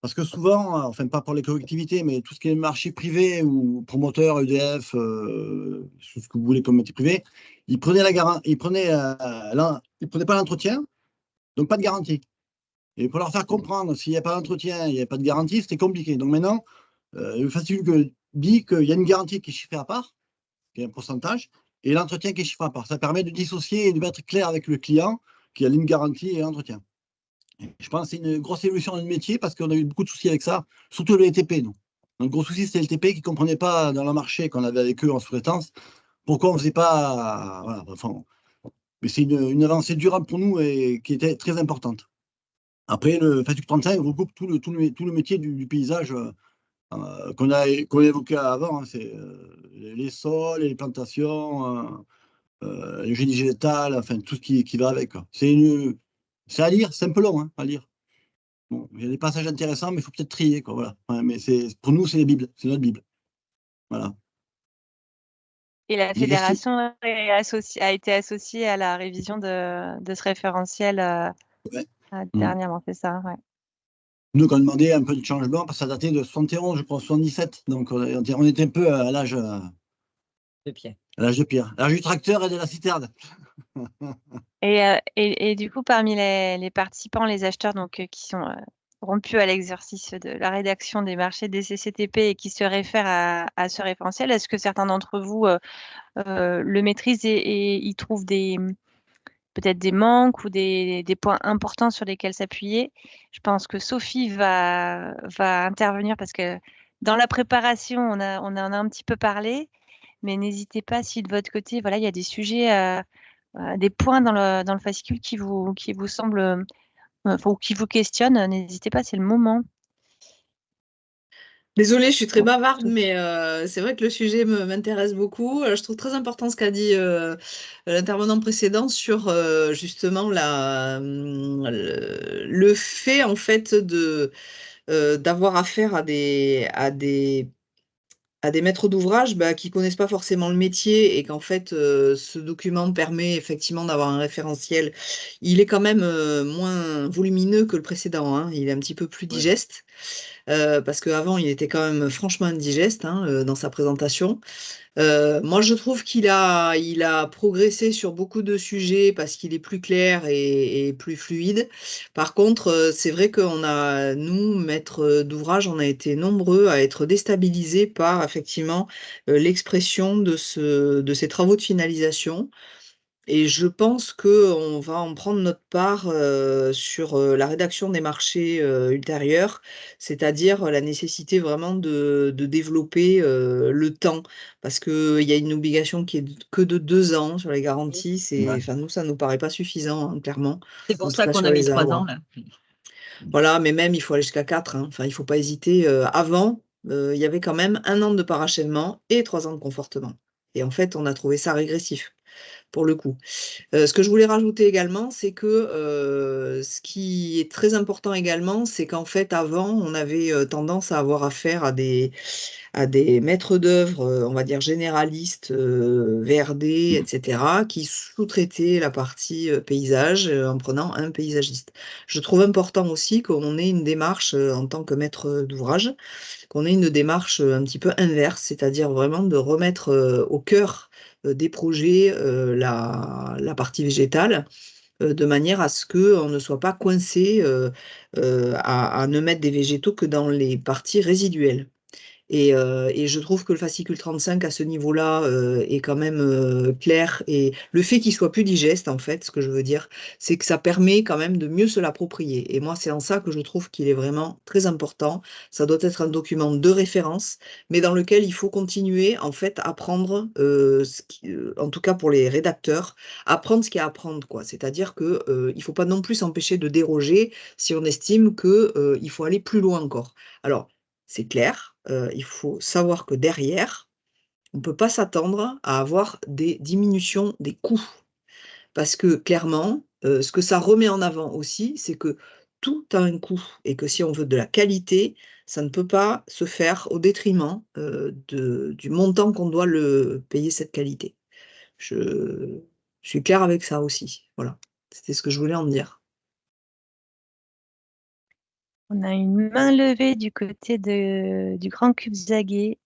S5: Parce que souvent, enfin pas pour les collectivités, mais tout ce qui est marché privé ou promoteur, EDF, tout ce que vous voulez comme métier privé, ils prenaient ils prenaient pas l'entretien, donc pas de garantie. Et pour leur faire comprendre, s'il n'y a pas d'entretien, il n'y a pas de garantie, c'était compliqué. Donc maintenant, le facile dit qu'il y a une garantie qui est chiffrée à part, qui est un pourcentage, et l'entretien qui est chiffré à part. Ça permet de dissocier et de mettre clair avec le client qu'il y a une garantie et l'entretien. Je pense que c'est une grosse évolution dans le métier parce qu'on a eu beaucoup de soucis avec ça, surtout le LTP. Nous. Un gros souci, c'était le LTP qui ne comprenait pas dans le marché qu'on avait avec eux en sous-traitance pourquoi on ne faisait pas. Voilà, enfin, mais c'est une avancée durable pour nous et qui était très importante. Après, le FATUC 35 regroupe tout le métier du paysage qu'on a évoqué avant. Hein, c'est les sols, les plantations, le génie végétal, enfin tout ce qui va avec. C'est à lire, c'est un peu long hein, à lire. Bon, il y a des passages intéressants, mais il faut peut-être trier. Quoi, voilà. Ouais, mais pour nous, c'est les Bibles, c'est notre Bible. Voilà.
S1: Et la fédération a été associée à la révision de ce référentiel dernièrement, c'est ça, ouais.
S5: Nous, on a demandé un peu de changement, parce que ça datait de 71, je crois, 77. Donc, on était un peu à l'âge
S6: de pierre.
S5: À l'âge de pierre. À l'âge du tracteur et de la citerne.
S1: Et du coup, parmi les participants, les acheteurs donc, qui sont rompus à l'exercice de la rédaction des marchés des CCTP et qui se réfèrent à ce référentiel, est-ce que certains d'entre vous le maîtrisent et y trouvent peut-être des manques ou des points importants sur lesquels s'appuyer? Je pense que Sophie va intervenir parce que dans la préparation, on en a un petit peu parlé, mais n'hésitez pas si de votre côté, voilà, il y a des sujets, des points dans le fascicule qui vous semblent ou qui vous questionnent, n'hésitez pas, c'est le moment.
S8: Désolée, je suis très bavarde, mais c'est vrai que le sujet m'intéresse beaucoup. Je trouve très important ce qu'a dit l'intervenant précédent sur justement le fait en fait d'avoir affaire à des maîtres d'ouvrage qui ne connaissent pas forcément le métier et qu'en fait, ce document permet effectivement d'avoir un référentiel. Il est quand même moins volumineux que le précédent, hein. Il est un petit peu plus digeste. Parce qu'avant, il était quand même franchement indigeste dans sa présentation. Moi, je trouve qu'il a progressé sur beaucoup de sujets parce qu'il est plus clair et plus fluide. Par contre, c'est vrai nous, maîtres d'ouvrage, on a été nombreux à être déstabilisés par effectivement l'expression de ces travaux de finalisation. Et je pense qu'on va en prendre notre part sur la rédaction des marchés ultérieurs, c'est-à-dire la nécessité vraiment de développer le temps. Parce qu'il y a une obligation qui est que de 2 ans sur les garanties. Nous, ça ne nous paraît pas suffisant, hein, clairement.
S6: C'est pour ça qu'on a mis 3 ans, là.
S8: Voilà, mais même, il faut aller jusqu'à 4. Hein. Enfin, il ne faut pas hésiter. Avant, il y avait quand même 1 an de parachèvement et 3 ans de confortement. Et en fait, on a trouvé ça régressif. Pour le coup. Ce que je voulais rajouter également, c'est que ce qui est très important également, c'est qu'en fait, avant, on avait tendance à avoir affaire à des maîtres d'œuvre, on va dire généralistes, VRD, etc., qui sous-traitaient la partie paysage en prenant un paysagiste. Je trouve important aussi qu'on ait une démarche en tant que maître d'ouvrage, qu'on ait une démarche un petit peu inverse, c'est-à-dire vraiment de remettre au cœur des projets la partie végétale, de manière à ce qu'on ne soit pas coincé à ne mettre des végétaux que dans les parties résiduelles. Et je trouve que le fascicule 35 à ce niveau-là est quand même clair. Et le fait qu'il soit plus digeste, en fait, ce que je veux dire, c'est que ça permet quand même de mieux se l'approprier. Et moi, c'est en ça que je trouve qu'il est vraiment très important. Ça doit être un document de référence, mais dans lequel il faut continuer, en fait, à apprendre, en tout cas pour les rédacteurs, apprendre ce qu'il y a à apprendre, quoi. C'est-à-dire que il faut pas non plus s'empêcher de déroger si on estime que il faut aller plus loin encore. Alors, c'est clair, il faut savoir que derrière, on ne peut pas s'attendre à avoir des diminutions des coûts. Parce que clairement, ce que ça remet en avant aussi, c'est que tout a un coût et que si on veut de la qualité, ça ne peut pas se faire au détriment, du montant qu'on doit payer cette qualité. Je suis claire avec ça aussi. Voilà, c'était ce que je voulais en dire.
S1: On a une main levée du côté du Grand Cube Zaguet.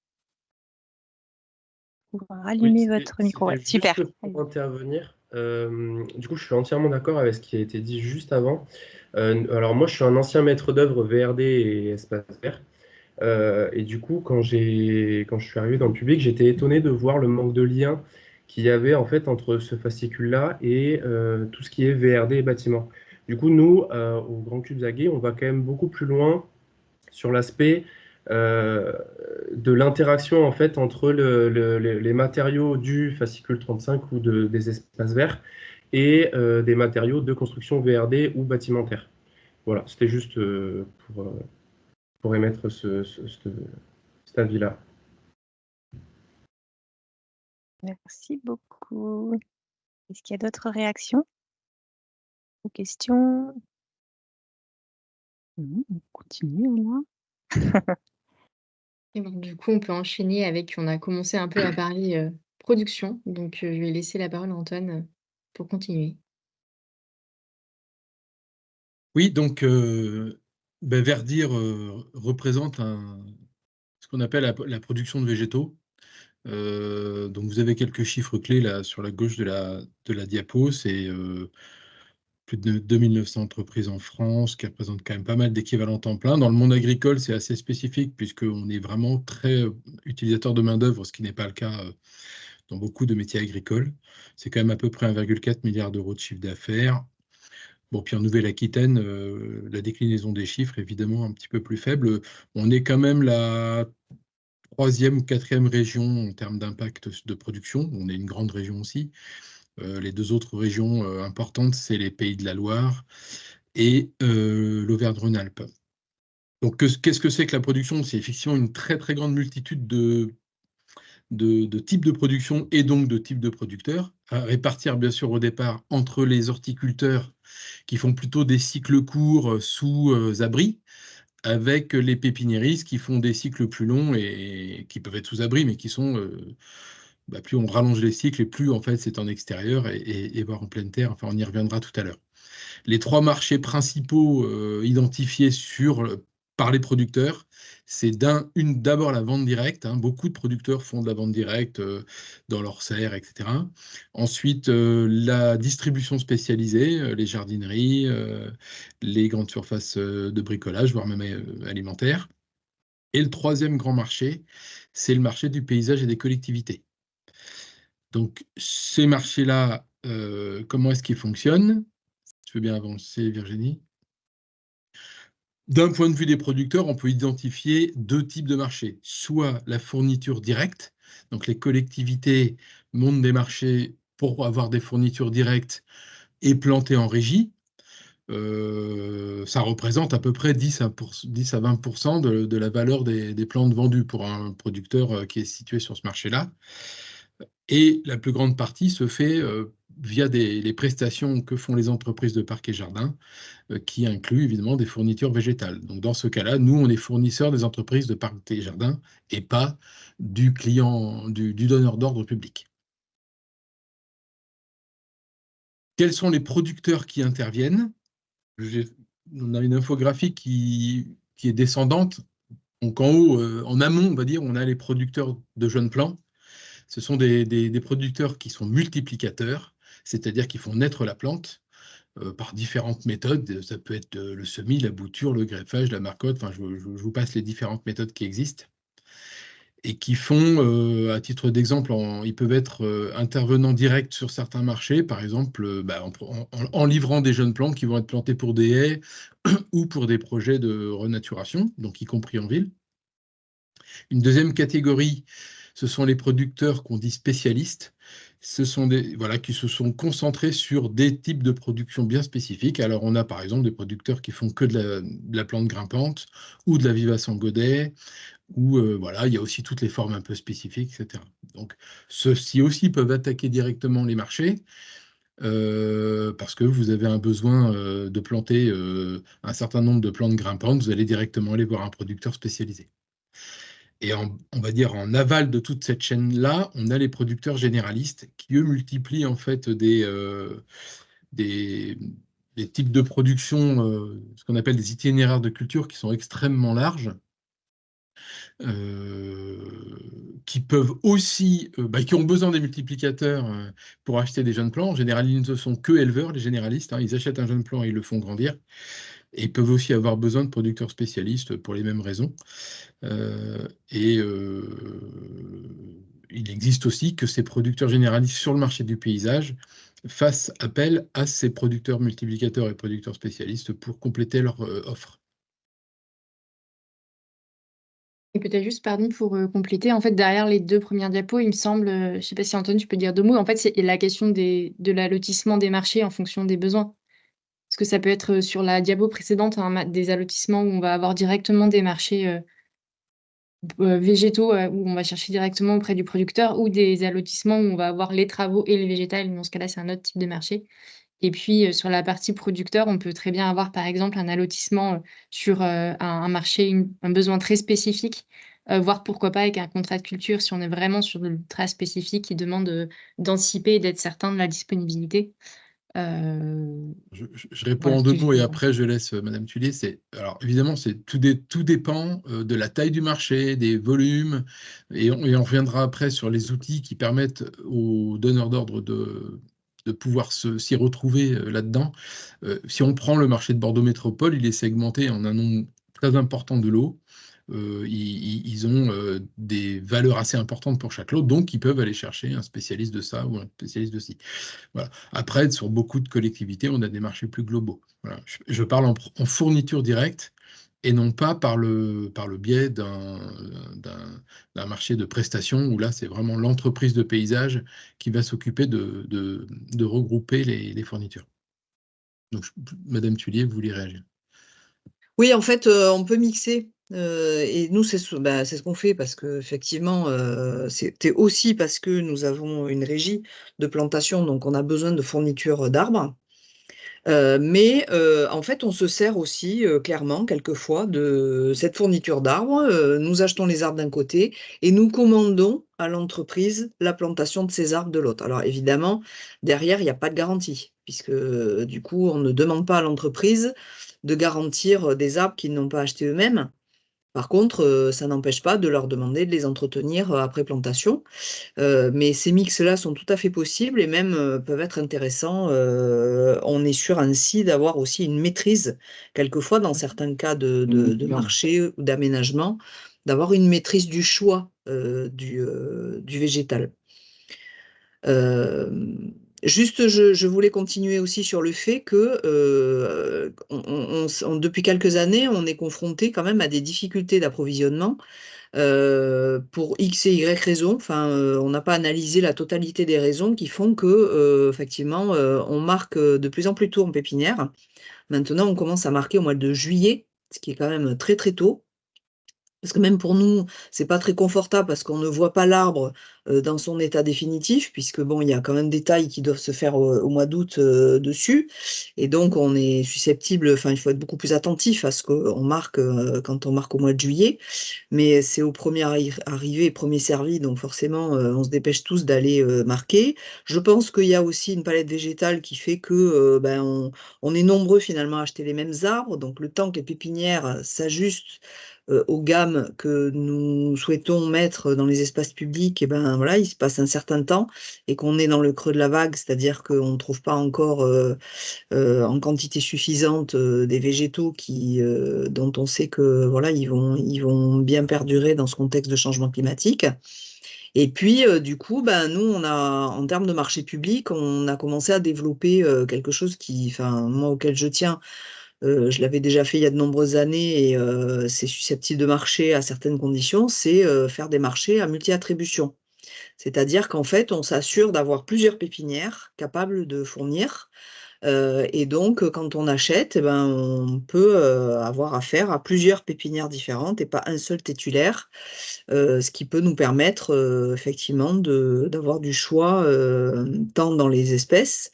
S1: Vous pouvez rallumer votre micro. Ouais, super.
S9: Juste pour intervenir. Du coup, je suis entièrement d'accord avec ce qui a été dit juste avant. Alors moi, je suis un ancien maître d'œuvre VRD et espace vert. Et du coup, quand je suis arrivé dans le public, j'étais étonné de voir le manque de lien qu'il y avait en fait entre ce fascicule-là et tout ce qui est VRD et bâtiment. Du coup, nous, au Grand Cube Zaguet, on va quand même beaucoup plus loin sur l'aspect de l'interaction en fait entre les matériaux du fascicule 35 ou des espaces verts et des matériaux de construction VRD ou bâtimentaire. Voilà, c'était juste pour émettre cet avis-là.
S1: Merci beaucoup. Est-ce qu'il y a d'autres réactions ou questions? On continue là.
S2: Et bon, du coup, on peut enchaîner avec, on a commencé un peu à parler production, donc je vais laisser la parole à Antoine pour continuer.
S3: Oui, donc Verdir représente ce qu'on appelle la production de végétaux. Donc vous avez quelques chiffres clés là sur la gauche de la diapo. C'est plus de 2900 entreprises en France, qui représentent quand même pas mal d'équivalents temps plein. Dans le monde agricole, c'est assez spécifique puisqu'on est vraiment très utilisateur de main-d'œuvre, ce qui n'est pas le cas dans beaucoup de métiers agricoles. C'est quand même à peu près 1,4 milliard d'euros de chiffre d'affaires. Bon, puis en Nouvelle-Aquitaine, la déclinaison des chiffres, évidemment, un petit peu plus faible. On est quand même la 3e ou 4e région en termes d'impact de production. On est une grande région aussi. Les 2 autres régions importantes, c'est les Pays de la Loire et l'Auvergne-Rhône-Alpes. Donc, qu'est-ce que c'est que la production? C'est effectivement une très, très grande multitude de types de production et donc de types de producteurs, à répartir bien sûr au départ entre les horticulteurs qui font plutôt des cycles courts sous abri, avec les pépiniéristes qui font des cycles plus longs et qui peuvent être sous abri, mais qui sont plus on rallonge les cycles et plus en fait c'est en extérieur et voire en pleine terre. Enfin, on y reviendra tout à l'heure. Les 3 marchés principaux identifiés par les producteurs, c'est d'abord la vente directe. Beaucoup de producteurs font de la vente directe dans leurs serres, etc. Ensuite, la distribution spécialisée, les jardineries, les grandes surfaces de bricolage, voire même alimentaires. Et le 3e grand marché, c'est le marché du paysage et des collectivités. Donc, ces marchés-là, comment est-ce qu'ils fonctionnent? Tu veux bien avancer, Virginie? D'un point de vue des producteurs, on peut identifier 2 types de marchés. Soit la fourniture directe, donc les collectivités montent des marchés pour avoir des fournitures directes et planter en régie. Ça représente à peu près 10 à 20% de la valeur des plantes vendues pour un producteur qui est situé sur ce marché-là. Et la plus grande partie se fait via les prestations que font les entreprises de parcs et jardins, qui incluent évidemment des fournitures végétales. Donc dans ce cas-là, nous, on est fournisseurs des entreprises de parcs et jardins et pas du client, du donneur d'ordre public. Quels sont les producteurs qui interviennent? On a une infographie qui est descendante. Donc en haut, en amont, on va dire, on a les producteurs de jeunes plants. Ce sont des producteurs qui sont multiplicateurs, c'est-à-dire qui font naître la plante par différentes méthodes. Ça peut être le semis, la bouture, le greffage, la marcotte. Enfin, je vous passe les différentes méthodes qui existent. et qui font, à titre d'exemple, ils peuvent être intervenants directs sur certains marchés, par exemple en livrant des jeunes plants qui vont être plantés pour des haies ou pour des projets de renaturation, donc y compris en ville. Une deuxième catégorie, ce sont les producteurs qu'on dit spécialistes. Ce sont qui se sont concentrés sur des types de production bien spécifiques. Alors, on a par exemple des producteurs qui font que de la plante grimpante ou de la vivace en godet, ou il y a aussi toutes les formes un peu spécifiques, etc. Donc, ceux-ci aussi peuvent attaquer directement les marchés. Parce que vous avez un besoin de planter un certain nombre de plantes grimpantes, vous allez directement aller voir un producteur spécialisé. Et on va dire en aval de toute cette chaîne-là, on a les producteurs généralistes qui, eux, multiplient en fait des types de production, ce qu'on appelle des itinéraires de culture qui sont extrêmement larges, qui peuvent aussi, qui ont besoin des multiplicateurs pour acheter des jeunes plants. En général, ils ne sont que éleveurs, les généralistes. Ils achètent un jeune plant et ils le font grandir. Et ils peuvent aussi avoir besoin de producteurs spécialistes pour les mêmes raisons. Il existe aussi que ces producteurs généralistes sur le marché du paysage fassent appel à ces producteurs multiplicateurs et producteurs spécialistes pour compléter leur offre.
S2: Et peut-être juste, pardon, pour compléter, en fait, derrière les 2 premières diapos, il me semble, je ne sais pas si Antoine, tu peux dire 2 mots, en fait, c'est la question de l'allotissement des marchés en fonction des besoins. Parce que ça peut être sur la diapo précédente, des allotissements où on va avoir directement des marchés végétaux où on va chercher directement auprès du producteur, ou des allotissements où on va avoir les travaux et le végétal. Dans ce cas-là, c'est un autre type de marché. Et puis, sur la partie producteur, on peut très bien avoir, par exemple, un allotissement sur un marché, un besoin très spécifique, voire pourquoi pas avec un contrat de culture, si on est vraiment sur de l'ultra spécifique qui demande d'anticiper et d'être certain de la disponibilité.
S3: Je réponds en 2 mots et après je laisse Madame Thuillier. Alors évidemment, tout dépend de la taille du marché, des volumes, et on reviendra après sur les outils qui permettent aux donneurs d'ordre de pouvoir s'y retrouver là-dedans. Si on prend le marché de Bordeaux Métropole, il est segmenté en un nombre très important de lots. Ils ont des valeurs assez importantes pour chaque lot, donc ils peuvent aller chercher un spécialiste de ça ou un spécialiste de ci. Voilà. Après, sur beaucoup de collectivités, on a des marchés plus globaux. Voilà. Je parle en fourniture directe et non pas par le biais d'un marché de prestations où là, c'est vraiment l'entreprise de paysage qui va s'occuper de regrouper les fournitures. Donc, Madame Thuillier, vous voulez réagir?
S8: Oui, en fait, on peut mixer. Et nous, c'est ce qu'on fait parce qu'effectivement, c'était aussi parce que nous avons une régie de plantation, donc on a besoin de fournitures d'arbres. Mais en fait, on se sert aussi clairement, quelquefois, de cette fourniture d'arbres. Nous achetons les arbres d'un côté et nous commandons à l'entreprise la plantation de ces arbres de l'autre. Alors évidemment, derrière, il n'y a pas de garantie, puisque du coup, on ne demande pas à l'entreprise de garantir des arbres qu'ils n'ont pas achetés eux-mêmes. Par contre, ça n'empêche pas de leur demander de les entretenir après plantation. Mais ces mix-là sont tout à fait possibles et même peuvent être intéressants. On est sûr ainsi d'avoir aussi une maîtrise, quelquefois dans certains cas de marché ou d'aménagement, d'avoir une maîtrise du choix du végétal. Juste, je voulais continuer aussi sur le fait que depuis quelques années, on est confronté quand même à des difficultés d'approvisionnement pour X et Y raisons. Enfin, on n'a pas analysé la totalité des raisons qui font que, effectivement, on marque de plus en plus tôt en pépinière. Maintenant, on commence à marquer au mois de juillet, ce qui est quand même très très tôt. Parce que même pour nous, c'est pas très confortable parce qu'on ne voit pas l'arbre dans son état définitif, puisque bon, il y a quand même des tailles qui doivent se faire au mois d'août dessus. Et donc, on est susceptible, enfin, il faut être beaucoup plus attentif à ce qu'on marque quand on marque au mois de juillet. Mais c'est au premier arrivé, premier servi, donc forcément, on se dépêche tous d'aller marquer. Je pense qu'il y a aussi une palette végétale qui fait que on est nombreux finalement à acheter les mêmes arbres. Donc, le temps que les pépinières s'ajustent aux gammes que nous souhaitons mettre dans les espaces publics, voilà, il se passe un certain temps et qu'on est dans le creux de la vague, c'est-à-dire qu'on ne trouve pas encore en quantité suffisante des végétaux dont on sait que voilà, ils vont bien perdurer dans ce contexte de changement climatique. Et puis, du coup, nous, en termes de marché public, on a commencé à développer quelque chose moi, auquel je tiens. Je l'avais déjà fait il y a de nombreuses années et c'est susceptible de marcher à certaines conditions, c'est faire des marchés à multi-attribution. C'est-à-dire qu'en fait, on s'assure d'avoir plusieurs pépinières capables de fournir. Et donc, quand on achète, on peut avoir affaire à plusieurs pépinières différentes et pas un seul titulaire, ce qui peut nous permettre effectivement d'avoir du choix tant dans les espèces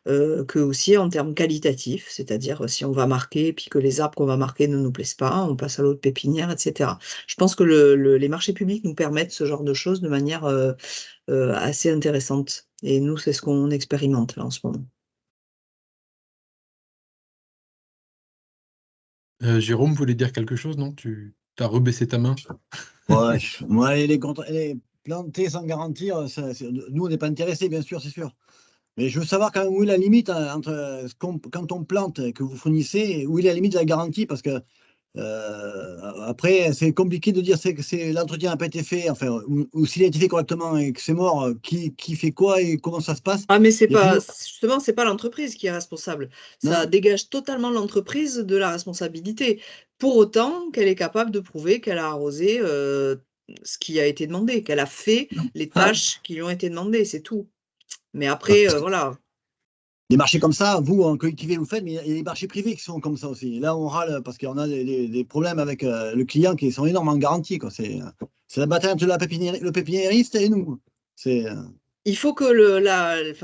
S8: que aussi en termes qualitatifs, c'est-à-dire si on va marquer puis que les arbres qu'on va marquer ne nous plaisent pas, on passe à l'autre pépinière, etc. Je pense que les marchés publics nous permettent ce genre de choses de manière assez intéressante. Et nous, c'est ce qu'on expérimente là, en ce moment.
S3: Jérôme voulait dire quelque chose, non? Tu as rebaissé ta main.
S5: Ouais, moi, les planter sans garantir, nous, on n'est pas intéressés, bien sûr, c'est sûr. Mais je veux savoir quand même où est la limite entre quand on plante que vous fournissez, où est la limite de la garantie, parce que après, c'est compliqué de dire que l'entretien n'a pas été fait, enfin, ou s'il a été fait correctement et que c'est mort, qui fait quoi et comment ça se passe.
S8: Ah, mais justement, c'est pas l'entreprise qui est responsable. Ça dégage totalement l'entreprise de la responsabilité. Pour autant qu'elle est capable de prouver qu'elle a arrosé ce qui a été demandé, qu'elle a fait les tâches qui lui ont été demandées, c'est tout. Mais après, voilà.
S5: Des marchés comme ça, vous, en collectivité, vous faites, mais il y a des marchés privés qui sont comme ça aussi. Et là, on râle parce qu'on a des problèmes avec le client qui sont énormes en garantie, quoi. C'est la bataille entre le pépiniériste et nous.
S8: Il faut que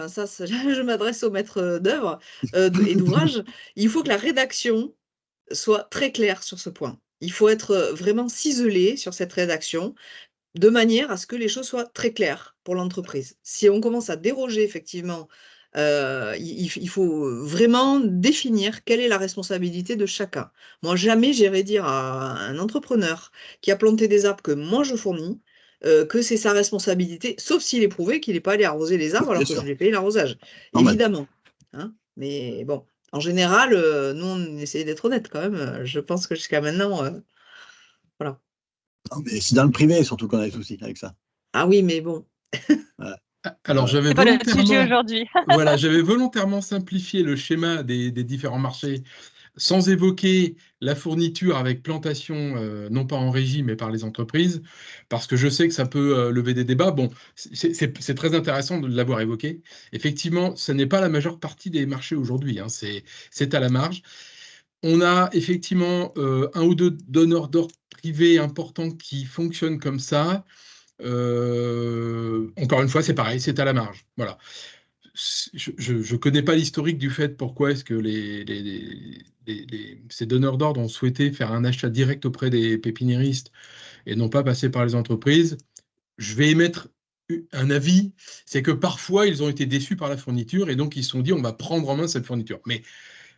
S8: ça, je m'adresse au maître d'œuvre et d'ouvrage, il faut que la rédaction soit très claire sur ce point. Il faut être vraiment ciselé sur cette rédaction de manière à ce que les choses soient très claires pour l'entreprise. Si on commence à déroger, effectivement, il faut vraiment définir quelle est la responsabilité de chacun. Moi, jamais j'irai dire à un entrepreneur qui a planté des arbres que moi je fournis que c'est sa responsabilité, sauf s'il est prouvé qu'il n'est pas allé arroser les arbres alors que je lui ai payé l'arrosage. Évidemment. Hein, mais bon, en général, nous, on essaie d'être honnête quand même. Je pense que jusqu'à maintenant, voilà.
S5: Non, mais c'est dans le privé surtout qu'on a des soucis avec ça.
S8: Ah oui, mais bon.
S5: Voilà.
S3: Alors, j'avais
S1: pas le sujet aujourd'hui.
S3: Voilà, j'avais volontairement simplifié le schéma des différents marchés sans évoquer la fourniture avec plantation, non pas en régie, mais par les entreprises, parce que je sais que ça peut lever des débats. Bon, c'est très intéressant de l'avoir évoqué. Effectivement, ce n'est pas la majeure partie des marchés aujourd'hui, hein, c'est à la marge. On a effectivement un ou deux donneurs d'ordre privés importants qui fonctionnent comme ça. Encore une fois, c'est pareil, c'est à la marge. Voilà. Je ne connais pas l'historique du fait pourquoi est-ce que ces donneurs d'ordre ont souhaité faire un achat direct auprès des pépiniéristes et non pas passer par les entreprises. Je vais émettre un avis, c'est que parfois ils ont été déçus par la fourniture et donc ils se sont dit on va prendre en main cette fourniture. Mais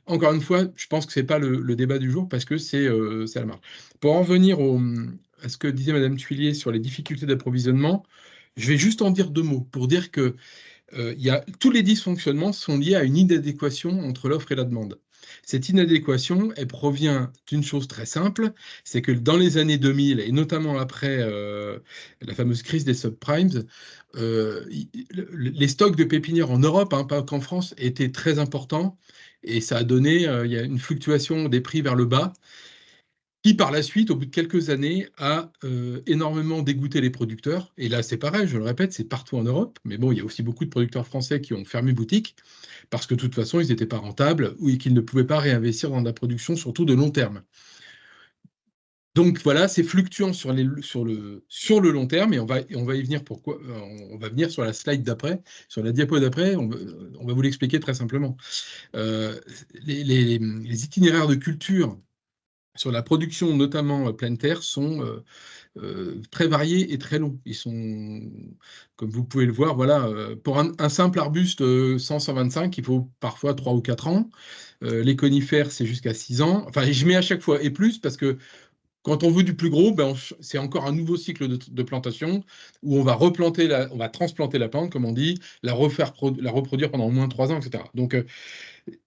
S3: encore une fois, je pense que ce n'est pas le débat du jour parce que c'est à la marge. Pour en venir à ce que disait Madame Thuillier sur les difficultés d'approvisionnement, je vais juste en dire deux mots pour dire que tous les dysfonctionnements sont liés à une inadéquation entre l'offre et la demande. Cette inadéquation, elle provient d'une chose très simple, c'est que dans les années 2000, et notamment après la fameuse crise des subprimes, les stocks de pépinières en Europe, hein, pas qu'en France, étaient très importants, et ça a donné il y a une fluctuation des prix vers le bas, qui par la suite, au bout de quelques années, a énormément dégoûté les producteurs. Et là, c'est pareil, je le répète, c'est partout en Europe. Mais bon, il y a aussi beaucoup de producteurs français qui ont fermé boutique parce que de toute façon, ils n'étaient pas rentables ou qu'ils ne pouvaient pas réinvestir dans la production, surtout de long terme. Donc voilà, c'est fluctuant sur le long terme, et on va y venir pourquoi. On va venir sur la slide d'après, sur la diapo d'après, on va vous l'expliquer très simplement. Les itinéraires de culture sur la production, notamment pleine terre, sont très variés et très longs. Ils sont, comme vous pouvez le voir, voilà, pour un simple arbuste 100-125, il faut parfois 3 ou 4 ans. Les conifères, c'est jusqu'à 6 ans. Enfin, je mets à chaque fois et plus parce que Quand on veut du plus gros, c'est encore un nouveau cycle de plantation où on va on va transplanter la plante, comme on dit, la reproduire pendant au moins 3 ans, etc. Donc,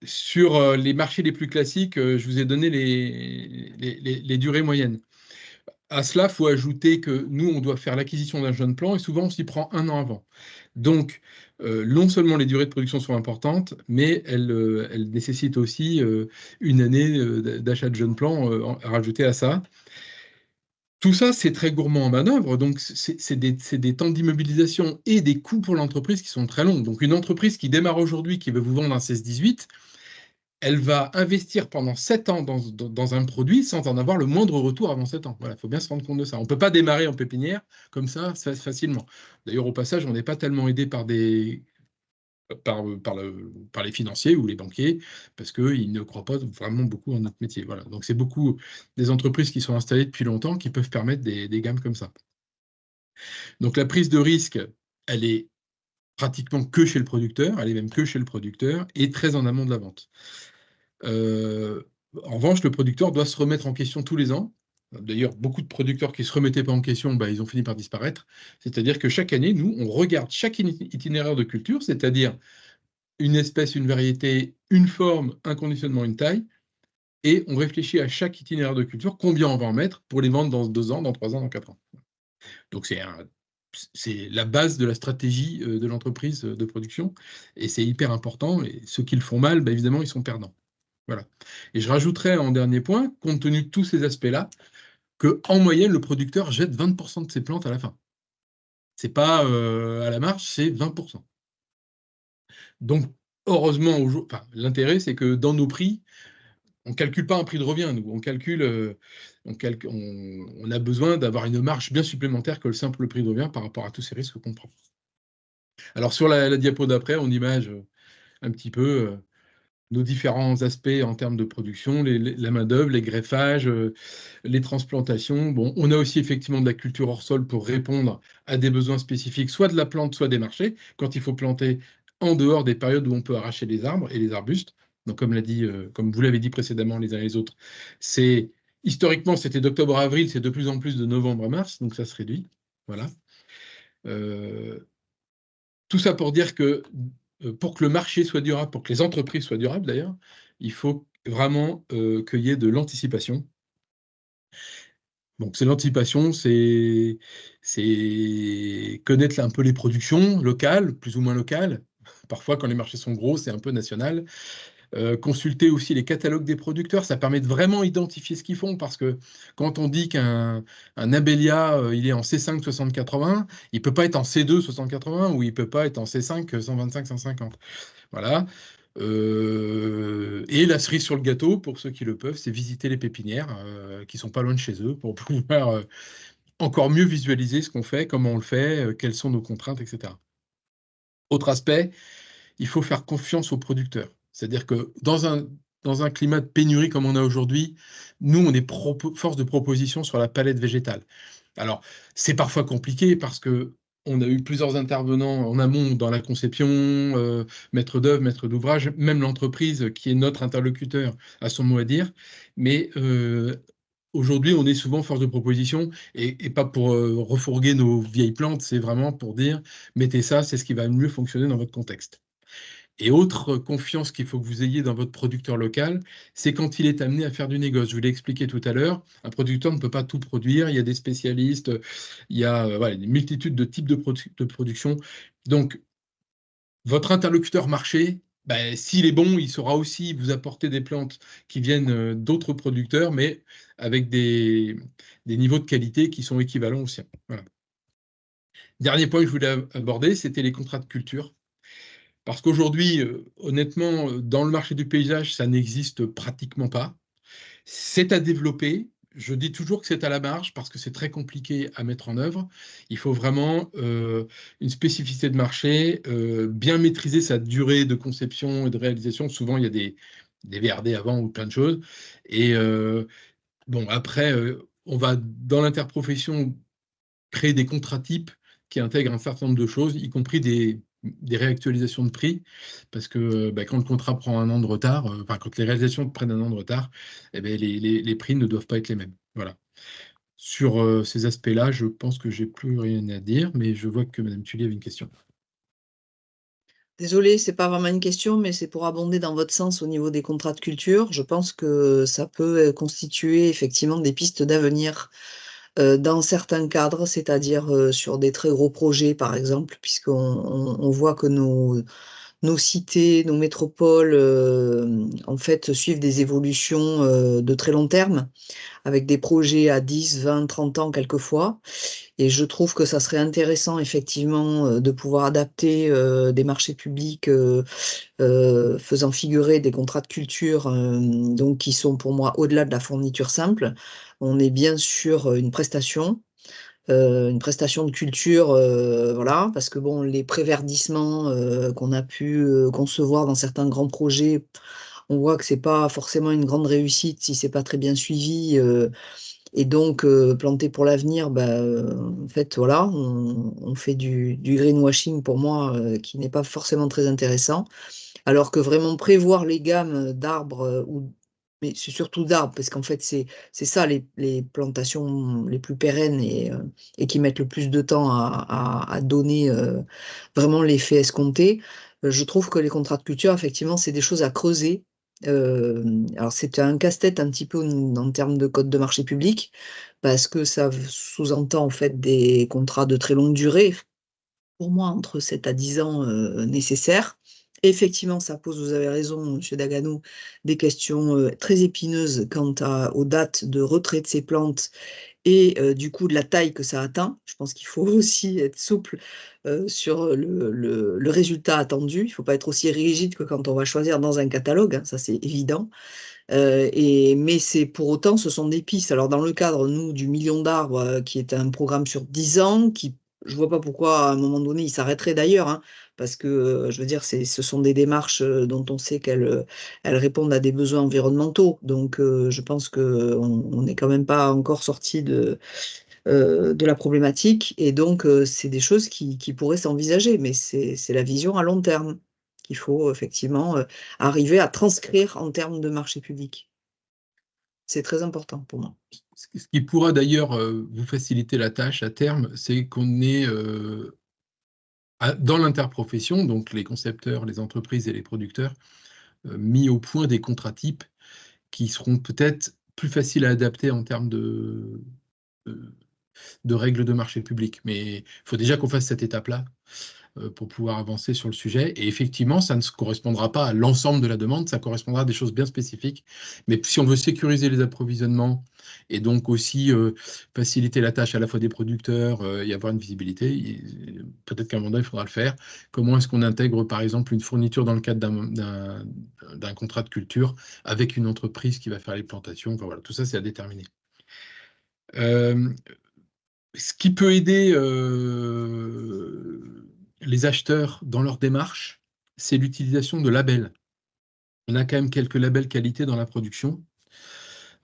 S3: sur les marchés les plus classiques, je vous ai donné les durées moyennes. À cela, il faut ajouter que nous, on doit faire l'acquisition d'un jeune plant et souvent, on s'y prend 1 an avant. Donc, non seulement les durées de production sont importantes, mais elles nécessitent aussi 1 année d'achat de jeunes plants à rajouter à ça. Tout ça, c'est très gourmand en manœuvre, donc c'est des temps d'immobilisation et des coûts pour l'entreprise qui sont très longs. Donc, une entreprise qui démarre aujourd'hui, qui veut vous vendre un 16-18, elle va investir pendant 7 ans dans un produit sans en avoir le moindre retour avant 7 ans. Voilà, il faut bien se rendre compte de ça. On ne peut pas démarrer en pépinière comme ça facilement. D'ailleurs, au passage, on n'est pas tellement aidé par les financiers ou les banquiers parce qu'ils ne croient pas vraiment beaucoup en notre métier. Voilà. Donc, c'est beaucoup des entreprises qui sont installées depuis longtemps qui peuvent permettre des gammes comme ça. Donc, la prise de risque, elle est pratiquement que chez le producteur, elle est même que chez le producteur et très en amont de la vente. En revanche, le producteur doit se remettre en question tous les ans. D'ailleurs, beaucoup de producteurs qui ne se remettaient pas en question, ils ont fini par disparaître. C'est-à-dire que chaque année, nous, on regarde chaque itinéraire de culture, c'est-à-dire une espèce, une variété, une forme, un conditionnement, une taille, et on réfléchit à chaque itinéraire de culture, combien on va en mettre pour les vendre dans 2 ans, dans 3 ans, dans 4 ans. Donc, c'est la base de la stratégie de l'entreprise de production, et c'est hyper important. Et ceux qui le font mal, évidemment, ils sont perdants. Voilà. Et je rajouterais en dernier point, compte tenu de tous ces aspects-là, qu'en moyenne, le producteur jette 20% de ses plantes à la fin. Ce n'est pas à la marge, c'est 20%. Donc, heureusement, l'intérêt, c'est que dans nos prix, on ne calcule pas un prix de revient, nous. On a besoin d'avoir une marge bien supplémentaire que le simple prix de revient par rapport à tous ces risques qu'on prend. Alors, sur la diapo d'après, on image un petit peu nos différents aspects en termes de production, la main-d'œuvre, les greffages, les transplantations. Bon, on a aussi effectivement de la culture hors sol pour répondre à des besoins spécifiques, soit de la plante, soit des marchés, quand il faut planter en dehors des périodes où on peut arracher les arbres et les arbustes. Donc, comme vous l'avez dit précédemment les uns et les autres, historiquement, c'était d'octobre à avril, c'est de plus en plus de novembre à mars, donc ça se réduit. Voilà. Tout ça pour dire que pour que le marché soit durable, pour que les entreprises soient durables d'ailleurs, il faut vraiment qu'il y ait de l'anticipation. Donc, c'est l'anticipation, c'est connaître un peu les productions locales, plus ou moins locales. Parfois, quand les marchés sont gros, c'est un peu national. Consulter aussi les catalogues des producteurs, ça permet de vraiment identifier ce qu'ils font, parce que quand on dit qu'un Abélia, il est en C5 60-80, il ne peut pas être en C2 60-80 ou il ne peut pas être en C5 125-150. Voilà. Et la cerise sur le gâteau, pour ceux qui le peuvent, c'est visiter les pépinières qui ne sont pas loin de chez eux pour pouvoir encore mieux visualiser ce qu'on fait, comment on le fait, quelles sont nos contraintes, etc. Autre aspect, il faut faire confiance aux producteurs. C'est-à-dire que dans un climat de pénurie comme on a aujourd'hui, nous, on est force de proposition sur la palette végétale. Alors, c'est parfois compliqué parce qu'on a eu plusieurs intervenants en amont dans la conception, maître d'œuvre, maître d'ouvrage, même l'entreprise qui est notre interlocuteur a son mot à dire. Mais aujourd'hui, on est souvent force de proposition et pas pour refourguer nos vieilles plantes, c'est vraiment pour dire, mettez ça, c'est ce qui va mieux fonctionner dans votre contexte. Et autre confiance qu'il faut que vous ayez dans votre producteur local, c'est quand il est amené à faire du négoce. Je vous l'ai expliqué tout à l'heure, un producteur ne peut pas tout produire, il y a des spécialistes, il y a une multitude de types de production. Donc, votre interlocuteur marché, s'il est bon, il saura aussi vous apporter des plantes qui viennent d'autres producteurs, mais avec des niveaux de qualité qui sont équivalents aux siens. Voilà. Dernier point que je voulais aborder, c'était les contrats de culture. Parce qu'aujourd'hui, honnêtement, dans le marché du paysage, ça n'existe pratiquement pas. C'est à développer. Je dis toujours que c'est à la marge parce que c'est très compliqué à mettre en œuvre. Il faut vraiment une spécificité de marché, bien maîtriser sa durée de conception et de réalisation. Souvent, il y a des VRD avant ou plein de choses. Et après, on va, dans l'interprofession, créer des contrats types qui intègrent un certain nombre de choses, y compris des réactualisations de prix, parce que quand le contrat prend 1 an de retard, quand les réalisations prennent 1 an de retard, les prix ne doivent pas être les mêmes. Voilà. Sur ces aspects-là, je pense que j'ai plus rien à dire, mais je vois que Madame Tully avait une question.
S8: Désolée, c'est pas vraiment une question, mais c'est pour abonder dans votre sens au niveau des contrats de culture. Je pense que ça peut constituer effectivement des pistes d'avenir dans certains cadres, c'est-à-dire sur des très gros projets, par exemple, puisqu'on voit que nos cités, nos métropoles, en fait, suivent des évolutions de très long terme, avec des projets à 10, 20, 30 ans quelquefois. Et je trouve que ça serait intéressant, effectivement, de pouvoir adapter des marchés publics faisant figurer des contrats de culture, donc qui sont pour moi au-delà de la fourniture simple. On est bien sur une prestation de culture, voilà, parce que bon, les préverdissements qu'on a pu concevoir dans certains grands projets, on voit que c'est pas forcément une grande réussite si c'est pas très bien suivi. Et donc, planter pour l'avenir, en fait, voilà, on fait du greenwashing pour moi qui n'est pas forcément très intéressant. Alors que vraiment prévoir les gammes d'arbres, mais c'est surtout d'arbres, parce qu'en fait, c'est ça les plantations les plus pérennes et qui mettent le plus de temps à donner vraiment l'effet escompté. Je trouve que les contrats de culture, effectivement, c'est des choses à creuser. Alors, c'est un casse-tête un petit peu en termes de code de marché public, parce que ça sous-entend en fait des contrats de très longue durée, pour moi, entre 7 à 10 ans nécessaires. Effectivement, ça pose, vous avez raison, M. Daganou, des questions très épineuses quant aux dates de retrait de ces plantes et du coup de la taille que ça atteint. Je pense qu'il faut aussi être souple sur le résultat attendu. Il ne faut pas être aussi rigide que quand on va choisir dans un catalogue, hein, ça c'est évident. Mais c'est pour autant, ce sont des pistes. Alors dans le cadre, nous, du million d'arbres, qui est un programme sur 10 ans, je vois pas pourquoi à un moment donné il s'arrêterait d'ailleurs, hein, parce que je veux dire, ce sont des démarches dont on sait elles répondent à des besoins environnementaux. Donc je pense qu'on n'est quand même pas encore sorti de la problématique. Et donc c'est des choses qui pourraient s'envisager, mais c'est la vision à long terme qu'il faut effectivement arriver à transcrire en termes de marché public. C'est très important pour moi.
S3: Ce qui pourra d'ailleurs vous faciliter la tâche à terme, c'est qu'on est dans l'interprofession, donc les concepteurs, les entreprises et les producteurs, mis au point des contrats types qui seront peut-être plus faciles à adapter en termes de règles de marché public. Mais il faut déjà qu'on fasse cette étape-là pour pouvoir avancer sur le sujet. Et effectivement, ça ne correspondra pas à l'ensemble de la demande, ça correspondra à des choses bien spécifiques. Mais si on veut sécuriser les approvisionnements et donc aussi faciliter la tâche à la fois des producteurs et avoir une visibilité, peut-être qu'à un moment donné, il faudra le faire. Comment est-ce qu'on intègre, par exemple, une fourniture dans le cadre d'un contrat de culture avec une entreprise qui va faire les plantations? Enfin, voilà, tout ça, c'est à déterminer. Ce qui peut aider les acheteurs dans leur démarche, c'est l'utilisation de labels. On a quand même quelques labels qualité dans la production.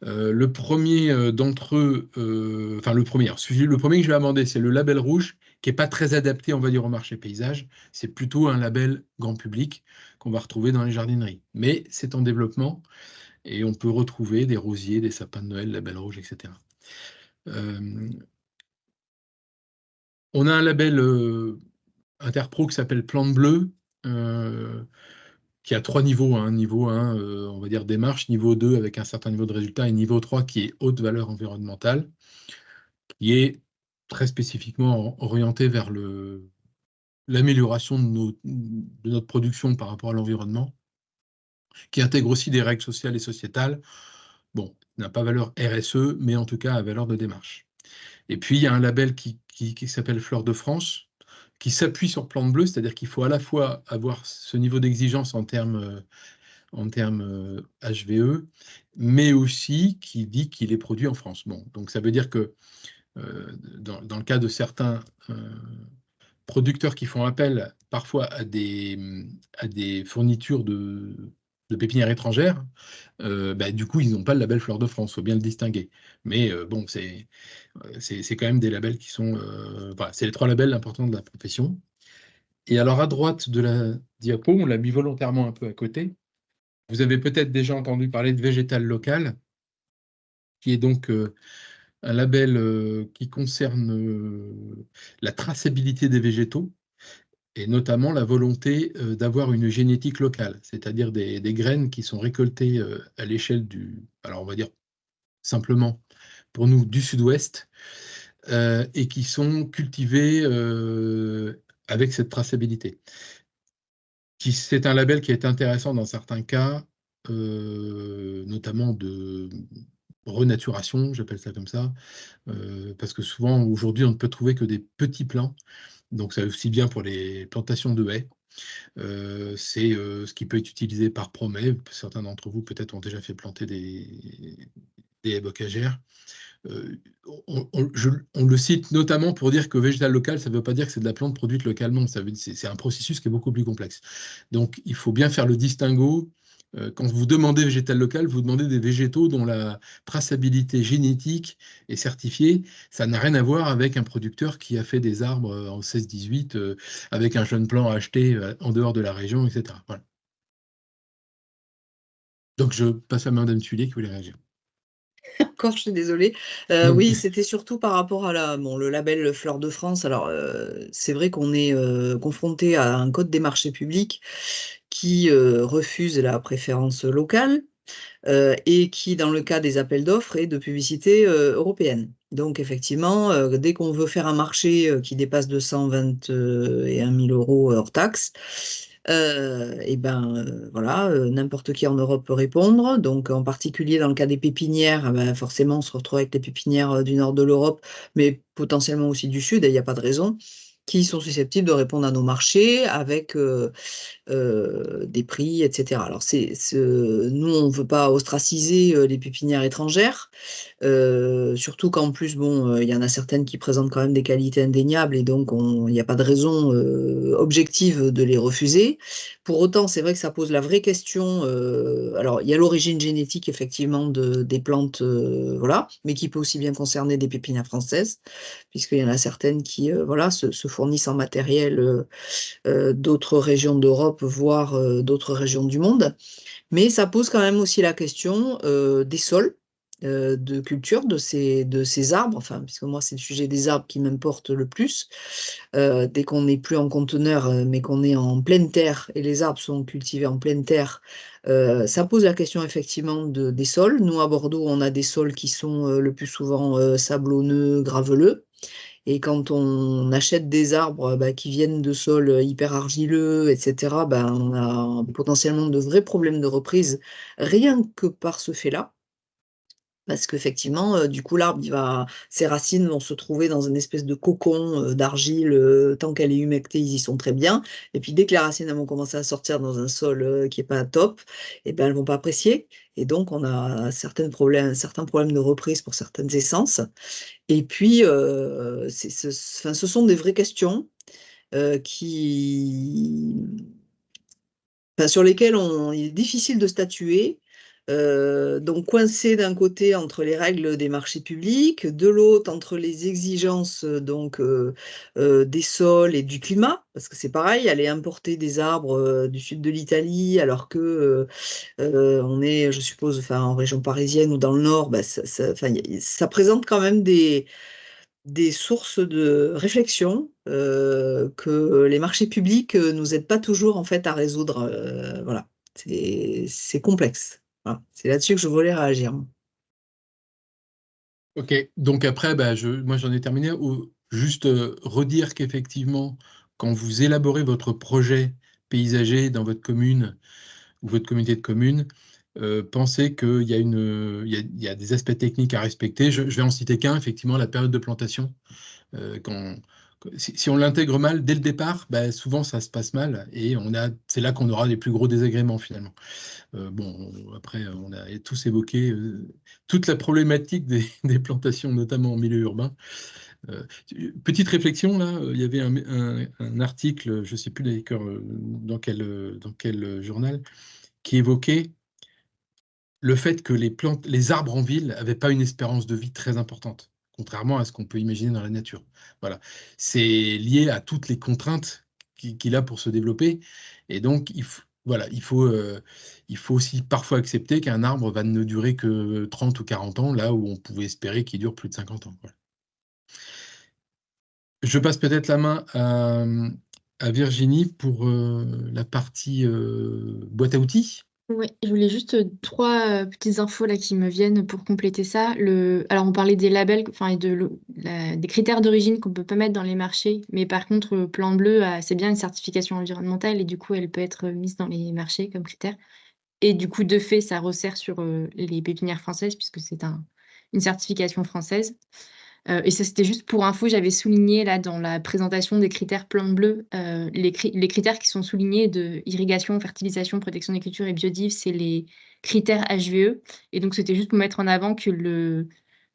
S3: Le premier d'entre eux, le premier que je vais amender, c'est le label rouge, qui n'est pas très adapté, on va dire, au marché paysage. C'est plutôt un label grand public qu'on va retrouver dans les jardineries. Mais c'est en développement et on peut retrouver des rosiers, des sapins de Noël, label rouge, etc. On a un label Interpro qui s'appelle Plante Bleue, qui a 3 niveaux. Hein. Niveau 1, on va dire démarche, niveau 2 avec un certain niveau de résultat, et niveau 3 qui est haute valeur environnementale, qui est très spécifiquement orienté vers l'amélioration de notre production par rapport à l'environnement, qui intègre aussi des règles sociales et sociétales. Bon, n'a pas valeur RSE, mais en tout cas à valeur de démarche. Et puis, il y a un label qui s'appelle Fleur de France, qui s'appuie sur Plante Bleue, c'est-à-dire qu'il faut à la fois avoir ce niveau d'exigence en termes HVE, mais aussi qui dit qu'il est produit en France. Bon, donc ça veut dire que dans le cas de certains producteurs qui font appel parfois à des fournitures de pépinières étrangères, du coup, ils n'ont pas le label Fleur de France, il faut bien le distinguer. Mais bon, c'est quand même des labels qui sont... voilà, c'est les 3 labels importants de la profession. Et alors, à droite de la diapo, on l'a mis volontairement un peu à côté. Vous avez peut-être déjà entendu parler de végétal local, qui est donc un label qui concerne la traçabilité des végétaux, et notamment la volonté d'avoir une génétique locale, c'est-à-dire des graines qui sont récoltées à l'échelle alors on va dire simplement pour nous du sud-ouest, et qui sont cultivées avec cette traçabilité. C'est un label qui est intéressant dans certains cas, notamment de renaturation, j'appelle ça comme ça, parce que souvent aujourd'hui on ne peut trouver que des petits plants. Donc, c'est aussi bien pour les plantations de haies. C'est ce qui peut être utilisé par promet. Certains d'entre vous, peut-être, ont déjà fait planter des haies bocagères. On le cite notamment pour dire que végétal local, ça ne veut pas dire que c'est de la plante produite localement. C'est un processus qui est beaucoup plus complexe. Donc, il faut bien faire le distinguo. Quand vous demandez végétal local, vous demandez des végétaux dont la traçabilité génétique est certifiée. Ça n'a rien à voir avec un producteur qui a fait des arbres en 16-18 avec un jeune plant acheté en dehors de la région, etc. Voilà. Donc, je passe à Madame Thuillier qui voulait réagir.
S8: Encore, je suis désolée. Oui, c'était surtout par rapport à le label Fleur de France. Alors, c'est vrai qu'on est confronté à un code des marchés publics qui refuse la préférence locale et qui, dans le cas des appels d'offres, est de publicité européenne. Donc, effectivement, dès qu'on veut faire un marché qui dépasse 221 000 € hors taxe, voilà, n'importe qui en Europe peut répondre. Donc, en particulier dans le cas des pépinières, forcément, on se retrouve avec les pépinières du nord de l'Europe, mais potentiellement aussi du sud, il n'y a pas de raison, qui sont susceptibles de répondre à nos marchés avec des prix, etc. Alors, nous, on ne veut pas ostraciser les pépinières étrangères, surtout qu'en plus, bon, il y en a certaines qui présentent quand même des qualités indéniables et donc il n'y a pas de raison objective de les refuser. Pour autant, c'est vrai que ça pose la vraie question. Alors, il y a l'origine génétique, effectivement, des plantes, voilà, mais qui peut aussi bien concerner des pépinières françaises, puisqu'il y en a certaines qui voilà, se fournissent en matériel d'autres régions d'Europe, voire d'autres régions du monde. Mais ça pose quand même aussi la question des sols de culture de ces arbres, enfin, puisque moi, c'est le sujet des arbres qui m'importe le plus. Dès qu'on n'est plus en conteneur, mais qu'on est en pleine terre, et les arbres sont cultivés en pleine terre, ça pose la question effectivement des sols. Nous, à Bordeaux, on a des sols qui sont le plus souvent sablonneux, graveleux. Et quand on achète des arbres qui viennent de sols hyper argileux, etc., on a potentiellement de vrais problèmes de reprise, rien que par ce fait-là. Parce qu'effectivement, du coup, l'arbre, ses racines vont se trouver dans une espèce de cocon d'argile. Tant qu'elle est humectée, ils y sont très bien. Et puis, dès que les racines vont commencer à sortir dans un sol qui n'est pas top, elles ne vont pas apprécier. Et donc, on a certains problèmes de reprise pour certaines essences. Et puis, ce sont des vraies questions sur lesquelles il est difficile de statuer. Donc coincé d'un côté entre les règles des marchés publics, de l'autre entre les exigences des sols et du climat, parce que c'est pareil, aller importer des arbres du sud de l'Italie alors que on est, je suppose, en région parisienne ou dans le nord, ça présente quand même des sources de réflexion que les marchés publics nous aident pas toujours en fait à résoudre. Voilà, c'est complexe. Voilà. C'est là-dessus que je voulais réagir.
S3: Ok, donc après, moi j'en ai terminé. Juste redire qu'effectivement, quand vous élaborez votre projet paysager dans votre commune ou votre communauté de communes, pensez qu'il y a des aspects techniques à respecter. Je vais en citer qu'un, effectivement, la période de plantation. Si on l'intègre mal dès le départ, souvent ça se passe mal et c'est là qu'on aura les plus gros désagréments finalement. Après, on a tous évoqué toute la problématique des plantations, notamment en milieu urbain. Petite réflexion, là, il y avait un article, je ne sais plus d'ailleurs dans quel journal, qui évoquait le fait que les arbres en ville n'avaient pas une espérance de vie très importante, contrairement à ce qu'on peut imaginer dans la nature. Voilà. C'est lié à toutes les contraintes qu'il a pour se développer. Et donc, voilà, il faut aussi parfois accepter qu'un arbre va ne durer que 30 ou 40 ans, là où on pouvait espérer qu'il dure plus de 50 ans. Voilà. Je passe peut-être la main à Virginie pour la partie boîte à outils.
S2: Oui, je voulais juste trois petites infos là qui me viennent pour compléter ça. Alors, on parlait des labels, enfin, et des critères d'origine qu'on peut pas mettre dans les marchés, mais par contre, Plan Bleu, c'est bien une certification environnementale et du coup, elle peut être mise dans les marchés comme critère. Et du coup, de fait, ça resserre sur les pépinières françaises puisque c'est une certification française. Et ça, c'était juste pour info, j'avais souligné là dans la présentation des critères Plan Bleu, les critères qui sont soulignés de irrigation, fertilisation, protection des cultures et biodiv, c'est les critères HVE. Et donc, c'était juste pour mettre en avant que le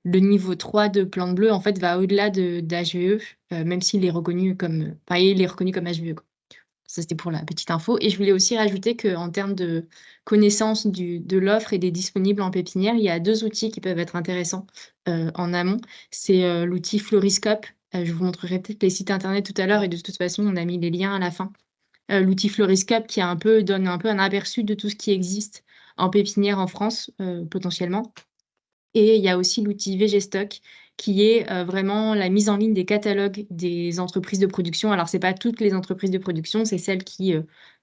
S2: niveau 3 de Plan Bleu, en fait, va au-delà d'HVE, même s'il est reconnu comme, enfin, il est reconnu comme HVE, quoi. Ça, c'était pour la petite info. Et je voulais aussi rajouter qu'en termes de connaissance de l'offre et des disponibles en pépinière, il y a 2 outils qui peuvent être intéressants en amont. C'est l'outil Floriscope. Je vous montrerai peut-être les sites internet tout à l'heure et de toute façon, on a mis les liens à la fin. L'outil Floriscope qui donne un peu un aperçu de tout ce qui existe en pépinière en France, potentiellement. Et il y a aussi l'outil VGstock qui est vraiment la mise en ligne des catalogues des entreprises de production. Alors, ce n'est pas toutes les entreprises de production, c'est celles qui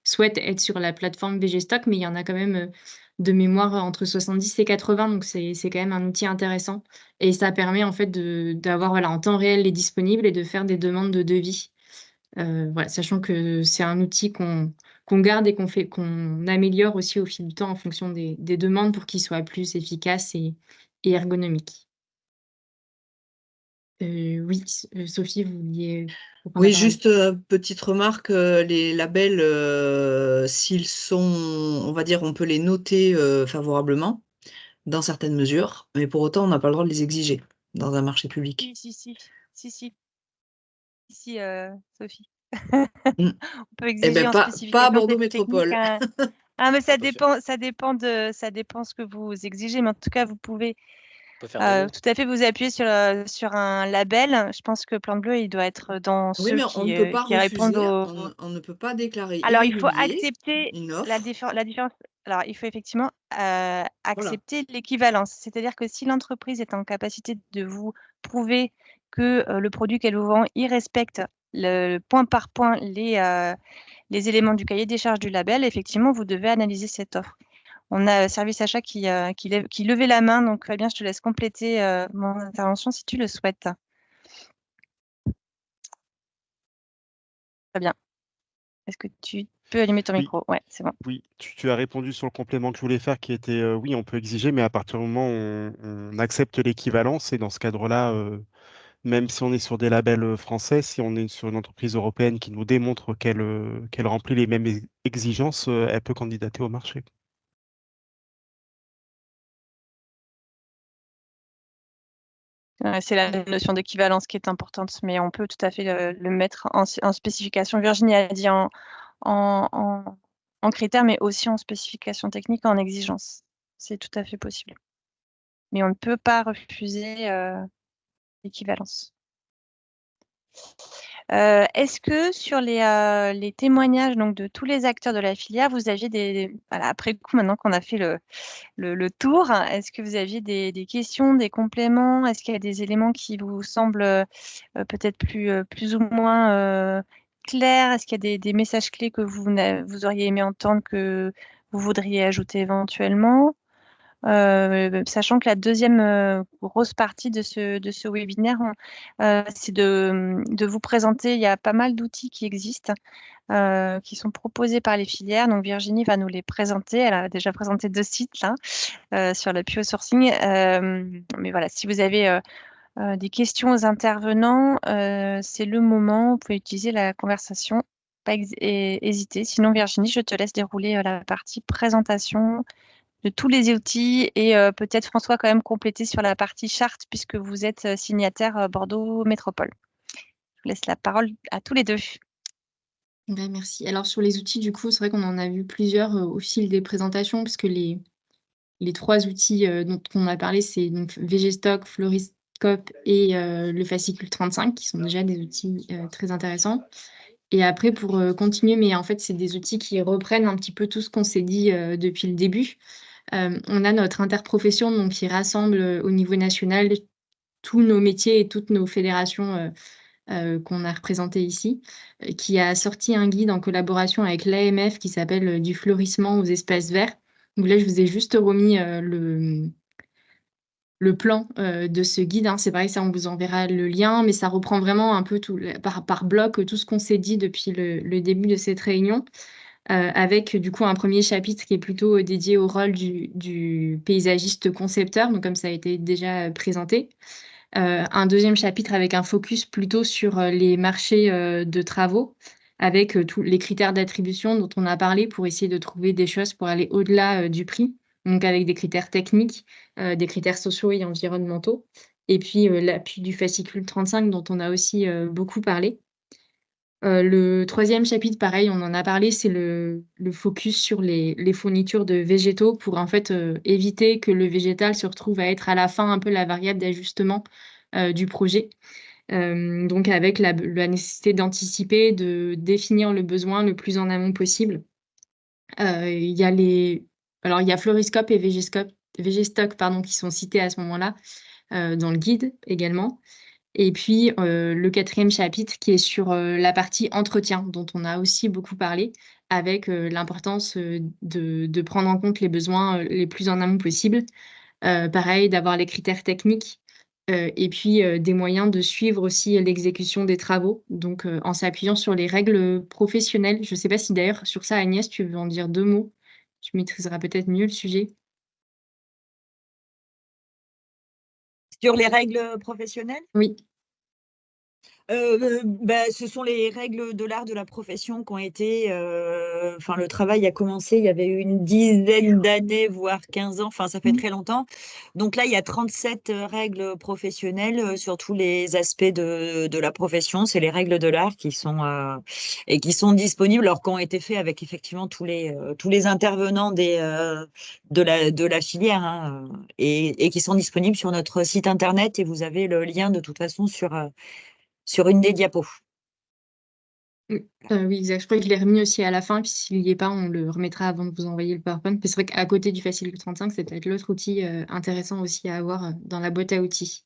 S2: souhaitent être sur la plateforme VGstock, mais il y en a quand même de mémoire entre 70 et 80, donc c'est quand même un outil intéressant. Et ça permet en fait d'avoir en temps réel les disponibles et de faire des demandes de devis. Voilà, sachant que c'est un outil qu'on garde et qu'on améliore aussi au fil du temps en fonction des demandes pour qu'il soit plus efficace et ergonomique. Oui, Sophie, vous vouliez reprendre
S8: Oui,
S2: la parole.
S8: juste petite remarque, les labels, s'ils sont, on va dire, on peut les noter favorablement dans certaines mesures, mais pour autant, on n'a pas le droit de les exiger dans un marché public.
S1: Si, Sophie.
S8: Mm.
S1: On peut
S8: Eh
S1: exiger
S8: ben,
S1: en
S8: pas à
S1: spécification
S8: Bordeaux
S1: technique.
S8: Métropole.
S1: Ah, mais ça
S10: On peut faire-
S1: dépend ce que vous exigez, mais en tout cas, vous pouvez
S10: on peut faire des lots.
S1: tout à fait vous appuyer sur un label. Je pense que Plan Bleu, il doit être dans
S8: Oui,
S1: ceux
S8: mais on ne peut pas
S1: qui répondent
S8: refuser, on ne peut pas déclarer
S1: Alors, il faut
S8: irrégulier
S1: accepter
S8: une
S1: la
S8: offre.
S1: différence. Alors, il faut effectivement accepter l'équivalence. C'est-à-dire que si l'entreprise est en capacité de vous prouver que le produit qu'elle vous vend, il respecte point par point les éléments du cahier des charges du label, effectivement, vous devez analyser cette offre. On a Service Achat qui levait la main, donc Fabien, je te laisse compléter mon intervention si tu le souhaites. Très bien. Est-ce que tu peux allumer ton micro? Ouais, c'est bon.
S11: Oui, tu as répondu sur le complément que je voulais faire qui était oui, on peut exiger, mais à partir du moment où on accepte l'équivalence, et dans ce cadre-là, même si on est sur des labels français, si on est sur une entreprise européenne qui nous démontre qu'elle remplit les mêmes exigences, elle peut candidater au marché.
S1: C'est la notion d'équivalence qui est importante, mais on peut tout à fait le mettre en spécification. Virginie a dit en critères, mais aussi en spécification technique, en exigence. C'est tout à fait possible. Mais on ne peut pas refuser l'équivalence. Est-ce que sur les témoignages donc, de tous les acteurs de la filière, vous aviez voilà, après le coup, maintenant qu'on a fait le tour, est-ce que vous aviez des questions, des compléments? Est-ce qu'il y a des éléments qui vous semblent peut-être plus ou moins clairs? Est-ce qu'il y a des messages clés que vous auriez aimé entendre, que vous voudriez ajouter éventuellement? Sachant que la deuxième grosse partie de ce webinaire, c'est de vous présenter. Il y a pas mal d'outils qui existent, qui sont proposés par les filières. Donc Virginie va nous les présenter. Elle a déjà présenté 2 sites là, sur le biosourcing. Mais voilà, si vous avez des questions aux intervenants, c'est le moment. Vous pouvez utiliser la conversation. Pas hésiter. Sinon, Virginie, je te laisse dérouler la partie présentation de tous les outils et peut-être François quand même compléter sur la partie charte puisque vous êtes signataire Bordeaux Métropole. Je vous laisse la parole à tous les deux.
S2: Ben, merci. Alors sur les outils, du coup, c'est vrai qu'on en a vu plusieurs au fil des présentations, parce que les 3 outils dont on a parlé, c'est donc VGstock, Floriscope et le Fascicule 35, qui sont déjà des outils très intéressants. Et après, pour continuer, mais en fait, c'est des outils qui reprennent un petit peu tout ce qu'on s'est dit depuis le début. On a notre interprofession donc, qui rassemble au niveau national tous nos métiers et toutes nos fédérations qu'on a représentées ici, qui a sorti un guide en collaboration avec l'AMF qui s'appelle Du fleurissement aux espaces verts. Donc là, je vous ai juste remis le plan de ce guide. Hein. C'est pareil, ça, on vous enverra le lien, mais ça reprend vraiment un peu par bloc tout ce qu'on s'est dit depuis le début de cette réunion, avec du coup un premier chapitre qui est plutôt dédié au rôle du paysagiste concepteur, donc comme ça a été déjà présenté. Un deuxième chapitre avec un focus plutôt sur les marchés de travaux, avec tous les critères d'attribution dont on a parlé pour essayer de trouver des choses pour aller au-delà du prix, donc avec des critères techniques, des critères sociaux et environnementaux, et puis l'appui du fascicule 35 dont on a aussi beaucoup parlé. Le troisième chapitre, pareil, on en a parlé, c'est le focus sur les fournitures de végétaux pour en fait éviter que le végétal se retrouve à être à la fin un peu la variable d'ajustement du projet. Donc avec la nécessité d'anticiper, de définir le besoin le plus en amont possible. Il y a Floriscope et Végéstock pardon, qui sont cités à ce moment-là dans le guide également. Et puis, le quatrième chapitre qui est sur la partie entretien, dont on a aussi beaucoup parlé, avec l'importance de prendre en compte les besoins les plus en amont possible. Pareil, d'avoir les critères techniques et puis des moyens de suivre aussi l'exécution des travaux, donc en s'appuyant sur les règles professionnelles. Je ne sais pas si d'ailleurs sur ça, Agnès, tu veux en dire 2 mots. Tu maîtriseras peut-être mieux le sujet.
S6: Sur les règles professionnelles?
S2: Oui.
S6: Ce sont les règles de l'art de la profession qui ont été. Le travail a commencé, il y avait eu une dizaine d'années, voire 15 ans, ça fait très longtemps. Donc là, il y a 37 règles professionnelles sur tous les aspects de la profession. C'est les règles de l'art qui sont disponibles, alors qui ont été faits avec effectivement tous les intervenants de la filière, hein, et qui sont disponibles sur notre site internet. Et vous avez le lien de toute façon sur une des diapos.
S2: Oui, exact. Je crois que je l'ai remis aussi à la fin, puis s'il n'y est pas, on le remettra avant de vous envoyer le PowerPoint. C'est vrai qu'à côté du Fascicule 35, c'est peut-être l'autre outil intéressant aussi à avoir dans la boîte à outils.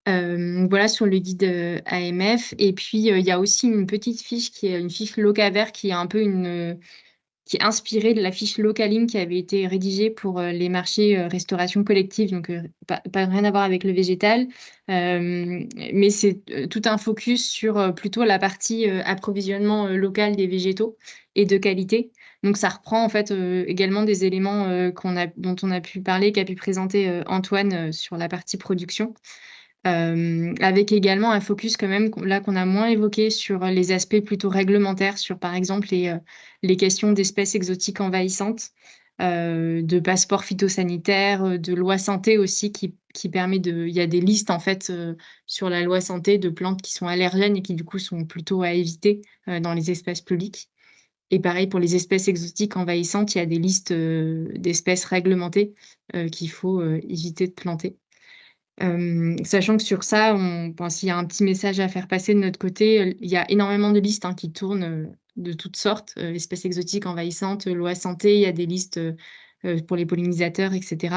S2: Donc voilà sur le guide AMF. Et puis, il y a aussi une petite fiche qui est une fiche Locavert qui est un peu qui est inspirée de la fiche Localim qui avait été rédigée pour les marchés restauration collective, donc pas rien à voir avec le végétal, mais c'est tout un focus sur plutôt la partie approvisionnement local des végétaux et de qualité. Donc ça reprend en fait également des éléments dont on a pu parler, qu'a pu présenter Antoine sur la partie production. Avec également un focus quand même là qu'on a moins évoqué sur les aspects plutôt réglementaires, sur par exemple les questions d'espèces exotiques envahissantes, de passeports phytosanitaires, de loi santé aussi qui permet il y a des listes en fait sur la loi santé de plantes qui sont allergènes et qui du coup sont plutôt à éviter dans les espaces publics. Et pareil pour les espèces exotiques envahissantes, il y a des listes d'espèces réglementées qu'il faut éviter de planter. Sachant que sur ça, s'il y a un petit message à faire passer de notre côté, il y a énormément de listes qui tournent de toutes sortes, espèces exotiques envahissantes, loi santé, il y a des listes pour les pollinisateurs, etc.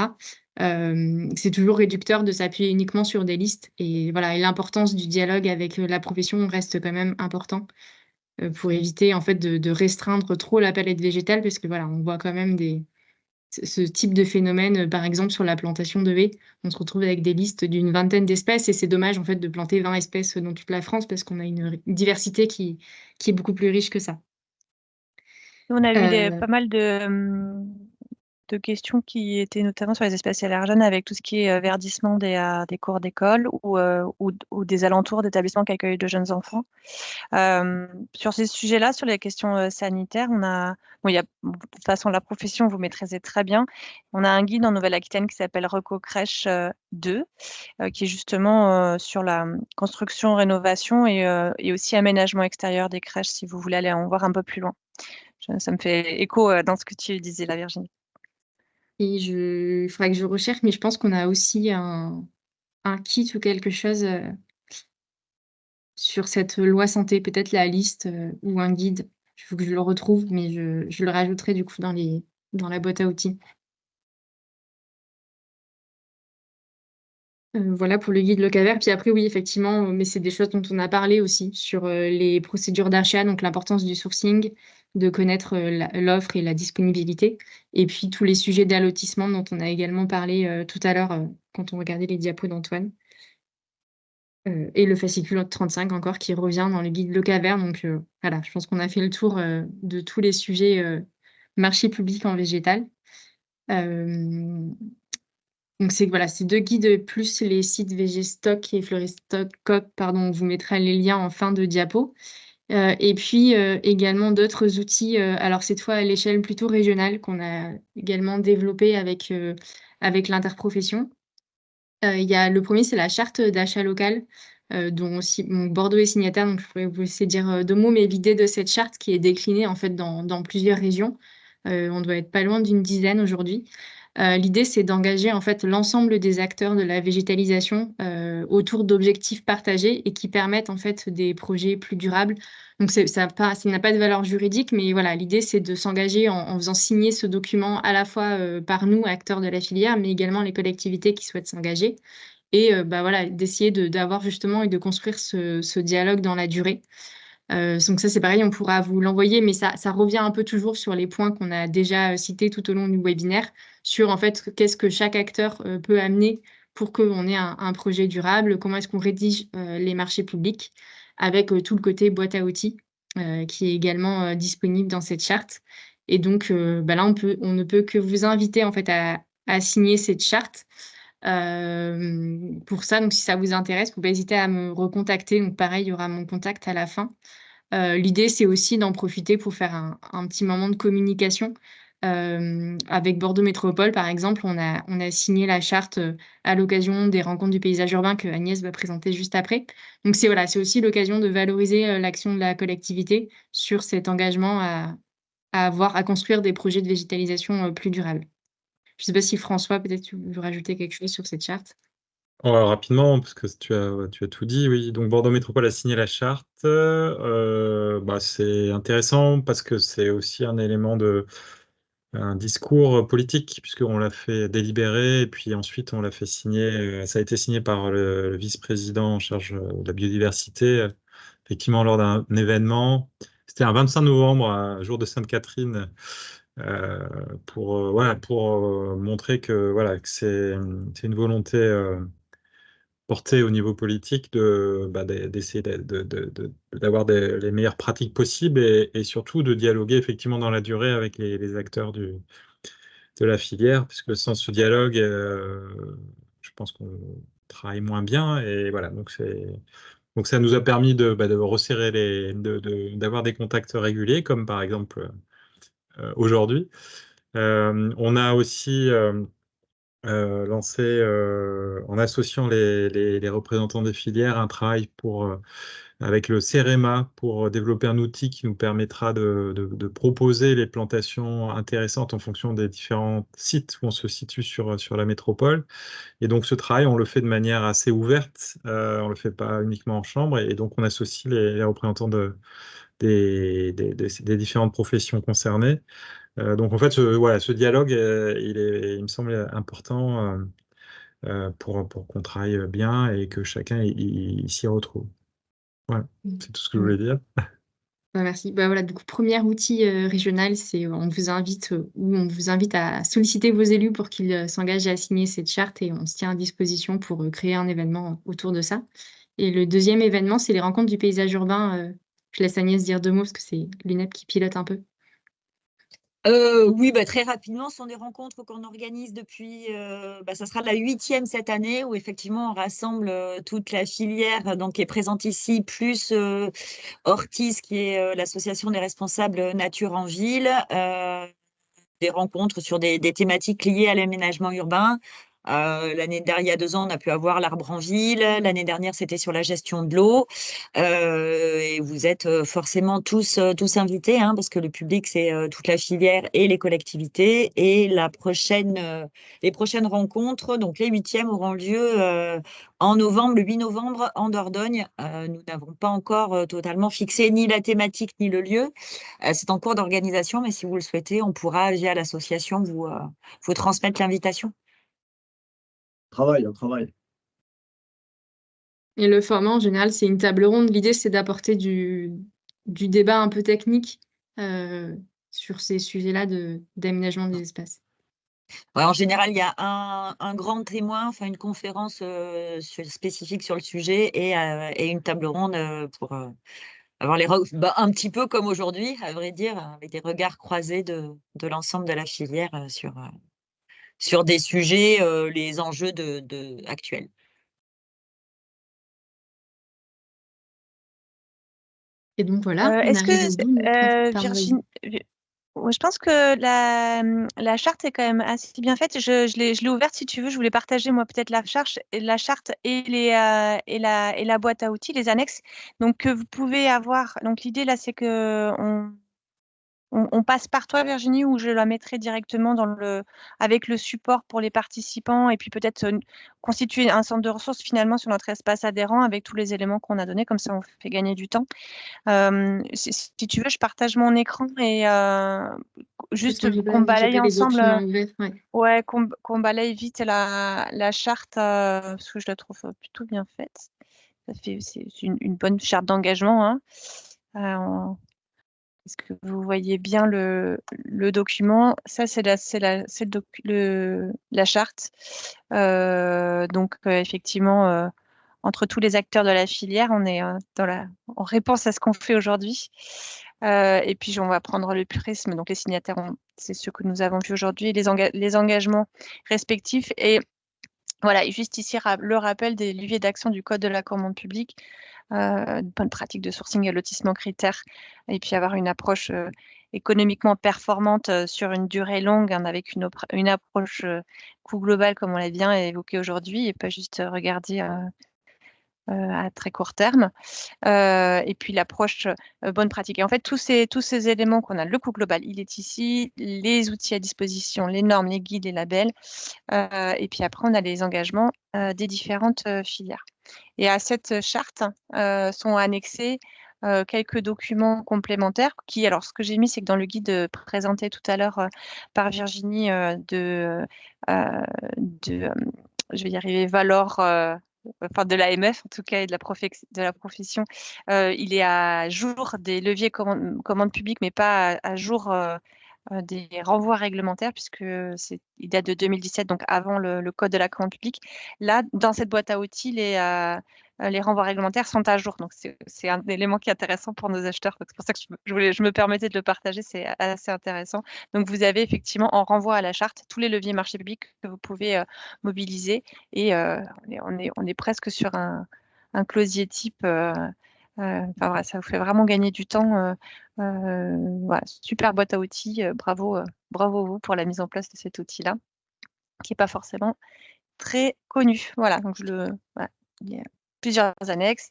S2: C'est toujours réducteur de s'appuyer uniquement sur des listes. Et voilà, et l'importance du dialogue avec la profession reste quand même important pour éviter en fait de restreindre trop la palette végétale, parce que voilà, on voit quand même ce type de phénomène, par exemple sur la plantation de haies, on se retrouve avec des listes d'une vingtaine d'espèces et c'est dommage en fait de planter 20 espèces dans toute la France parce qu'on a une diversité qui est beaucoup plus riche que ça.
S1: On a eu pas mal de questions qui étaient notamment sur les espèces allergènes avec tout ce qui est verdissement des cours d'école ou des alentours d'établissements qui accueillent de jeunes enfants. Sur ces sujets-là, sur les questions sanitaires, il y a, de toute façon, la profession, vous maîtrisez très bien. On a un guide en Nouvelle-Aquitaine qui s'appelle Reco Crèche 2, qui est justement sur la construction, rénovation et aussi aménagement extérieur des crèches, si vous voulez aller en voir un peu plus loin. Ça me fait écho dans ce que tu disais, là, Virginie.
S2: Et il faudra que je recherche, mais je pense qu'on a aussi un kit ou quelque chose sur cette loi santé, peut-être la liste ou un guide. Il faut que je le retrouve, mais je le rajouterai du coup dans la boîte à outils. Voilà pour le guide locataire. Puis après, oui, effectivement, mais c'est des choses dont on a parlé aussi sur les procédures d'achat, donc l'importance du sourcing, de connaître l'offre et la disponibilité. Et puis tous les sujets d'allotissement dont on a également parlé tout à l'heure quand on regardait les diapos d'Antoine. Et le fascicule 35 encore qui revient dans le guide locataire. Donc voilà, je pense qu'on a fait le tour de tous les sujets marché public en végétal. Donc voilà, ces 2 guides plus les sites Végéstock et Floristock, pardon, on vous mettra les liens en fin de diapo. Et puis également d'autres outils, alors cette fois à l'échelle plutôt régionale qu'on a également développé avec l'interprofession. Le premier, c'est la charte d'achat local, dont aussi Bordeaux est signataire, donc je pourrais vous laisser dire 2 mots, mais l'idée de cette charte qui est déclinée en fait dans plusieurs régions, on doit être pas loin d'une dizaine aujourd'hui. L'idée, c'est d'engager en fait l'ensemble des acteurs de la végétalisation autour d'objectifs partagés et qui permettent en fait des projets plus durables. Donc ça n'a pas de valeur juridique, mais voilà, l'idée, c'est de s'engager en faisant signer ce document à la fois par nous, acteurs de la filière, mais également les collectivités qui souhaitent s'engager. Et voilà, d'essayer d'avoir justement et de construire ce dialogue dans la durée. Donc ça, c'est pareil, on pourra vous l'envoyer, mais ça revient un peu toujours sur les points qu'on a déjà cités tout au long du webinaire, sur en fait qu'est-ce que chaque acteur peut amener pour qu'on ait un projet durable, comment est-ce qu'on rédige les marchés publics, avec tout le côté boîte à outils qui est également disponible dans cette charte. Et donc là, on ne peut que vous inviter en fait à signer cette charte. Pour ça, donc si ça vous intéresse, vous pouvez hésiter à me recontacter. Donc pareil, il y aura mon contact à la fin. L'idée, c'est aussi d'en profiter pour faire un petit moment de communication. Avec Bordeaux Métropole, par exemple, on a signé la charte à l'occasion des rencontres du paysage urbain que Agnès va présenter juste après. Donc c'est aussi l'occasion de valoriser l'action de la collectivité sur cet engagement à construire des projets de végétalisation plus durables. Je ne sais pas si François, peut-être tu veux rajouter quelque chose sur cette charte.
S7: Rapidement, parce que tu as tout dit, oui. Donc Bordeaux Métropole a signé la charte. C'est intéressant parce que c'est aussi un élément un discours politique, puisqu'on l'a fait délibérer, et puis ensuite on l'a fait signer. Ça a été signé par le vice-président en charge de la biodiversité, effectivement lors d'un événement. C'était un 25 novembre, un jour de Sainte-Catherine. Pour montrer que c'est une volonté portée au niveau politique d'essayer d'avoir les meilleures pratiques possibles et surtout de dialoguer effectivement dans la durée avec les acteurs de la filière, puisque sans ce dialogue, je pense qu'on travaille moins bien et voilà, donc ça nous a permis de resserrer d'avoir des contacts réguliers, comme par exemple aujourd'hui. On a aussi lancé, en associant les représentants des filières, un travail avec le CEREMA pour développer un outil qui nous permettra de proposer les plantations intéressantes en fonction des différents sites où on se situe sur la métropole. Et donc ce travail, on le fait de manière assez ouverte, on ne le fait pas uniquement en chambre, et donc on associe les représentants des différentes professions concernées. Donc en fait, ce dialogue, il me semble important pour qu'on travaille bien et que chacun s'y retrouve. Voilà, c'est tout ce que je voulais dire.
S2: Merci. Voilà, du coup, premier outil régional, c'est on vous invite à solliciter vos élus pour qu'ils s'engagent à signer cette charte et on se tient à disposition pour créer un événement autour de ça. Et le deuxième événement, c'est les rencontres du paysage urbain. Je laisse Agnès dire 2 mots parce que c'est l'UNEP qui pilote un peu.
S6: Oui, très rapidement, ce sont des rencontres qu'on organise depuis, ça sera la 8e cette année, où effectivement on rassemble toute la filière donc, qui est présente ici, plus Ortiz, qui est l'association des responsables nature en ville, des rencontres sur des thématiques liées à l'aménagement urbain, L'année dernière, il y a 2 ans, on a pu avoir l'arbre en ville. L'année dernière, c'était sur la gestion de l'eau. Et vous êtes forcément tous invités, hein, parce que le public, c'est toute la filière et les collectivités. Et les prochaines rencontres, donc les 8e, auront lieu en novembre, le 8 novembre, en Dordogne. Nous n'avons pas encore totalement fixé ni la thématique ni le lieu. C'est en cours d'organisation, mais si vous le souhaitez, on pourra, via l'association, vous transmettre l'invitation.
S5: On travaille.
S2: Et le format, en général, c'est une table ronde. L'idée, c'est d'apporter du débat un peu technique sur ces sujets-là d'aménagement des espaces.
S6: Ouais, en général, il y a un grand témoin, enfin une conférence spécifique sur le sujet et une table ronde pour avoir un petit peu comme aujourd'hui, à vrai dire, avec des regards croisés de l'ensemble de la filière sur des sujets, les enjeux actuels.
S2: Et donc voilà, on
S1: Est-ce
S2: arrive au bout de notre... Pardon, vas-y.
S1: Virginie, ouais, je pense que la charte est quand même assez bien faite. Je l'ai ouverte si tu veux. Je voulais partager moi peut-être la charte et la boîte à outils, les annexes. Donc que vous pouvez avoir. Donc l'idée là, c'est que on passe par toi, Virginie, ou je la mettrai directement avec le support pour les participants et puis peut-être constituer un centre de ressources finalement sur notre espace adhérent avec tous les éléments qu'on a donnés. Comme ça, on fait gagner du temps. Si tu veux, je partage mon écran et juste qu'on balaye ensemble. Ouais, qu'on balaye vite la charte parce que je la trouve plutôt bien faite. C'est une bonne charte d'engagement. Hein. Est-ce que vous voyez bien le document? Ça, c'est la charte. Donc, effectivement, entre tous les acteurs de la filière, on est en réponse à ce qu'on fait aujourd'hui. Et puis, on va prendre le prisme. Donc, les signataires, c'est ce que nous avons vu aujourd'hui, les engagements respectifs. Et voilà, juste ici, le rappel des leviers d'action du Code de la commande publique. Bonne pratique de sourcing et lotissement critères, et puis avoir une approche économiquement performante sur une durée longue, hein, avec une approche coût global comme on l'a bien évoqué aujourd'hui, et pas juste regarder à très court terme. Et puis l'approche bonne pratique. Et en fait, tous ces éléments qu'on a, le coût global, il est ici, les outils à disposition, les normes, les guides, les labels, et puis après, on a les engagements des différentes filières. Et à cette charte sont annexés quelques documents complémentaires alors ce que j'ai mis, c'est que dans le guide présenté tout à l'heure par Virginie je vais y arriver, Valor, enfin de l'AMF en tout cas et de la profession, il est à jour des leviers commande publique, mais pas à jour des renvois réglementaires, puisque il date de 2017, donc avant le Code de la commande publique. Là, dans cette boîte à outils, les renvois réglementaires sont à jour. Donc, c'est un élément qui est intéressant pour nos acheteurs. C'est pour ça que je me permettais de le partager. C'est assez intéressant. Donc, vous avez effectivement en renvoi à la charte tous les leviers marché public que vous pouvez mobiliser. Et on est presque sur un closier type. Voilà, ça vous fait vraiment gagner du temps. Voilà, super boîte à outils. Bravo vous pour la mise en place de cet outil-là, qui n'est pas forcément très connu. Voilà, donc voilà, il y a plusieurs annexes,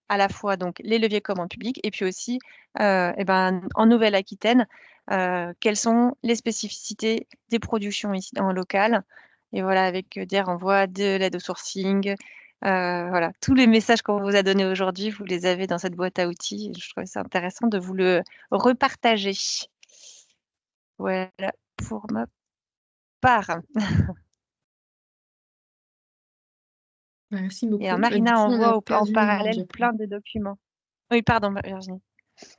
S1: à la fois donc les leviers commande publique et puis aussi en Nouvelle-Aquitaine, quelles sont les spécificités des productions ici en local. Et voilà, avec des renvois, de l'aide au sourcing. Voilà, tous les messages qu'on vous a donnés aujourd'hui, vous les avez dans cette boîte à outils. Je trouvais ça intéressant de vous le repartager. Voilà pour ma part.
S2: Merci beaucoup.
S1: Et alors, Marina envoie en parallèle plein de documents. Oui, pardon, Virginie.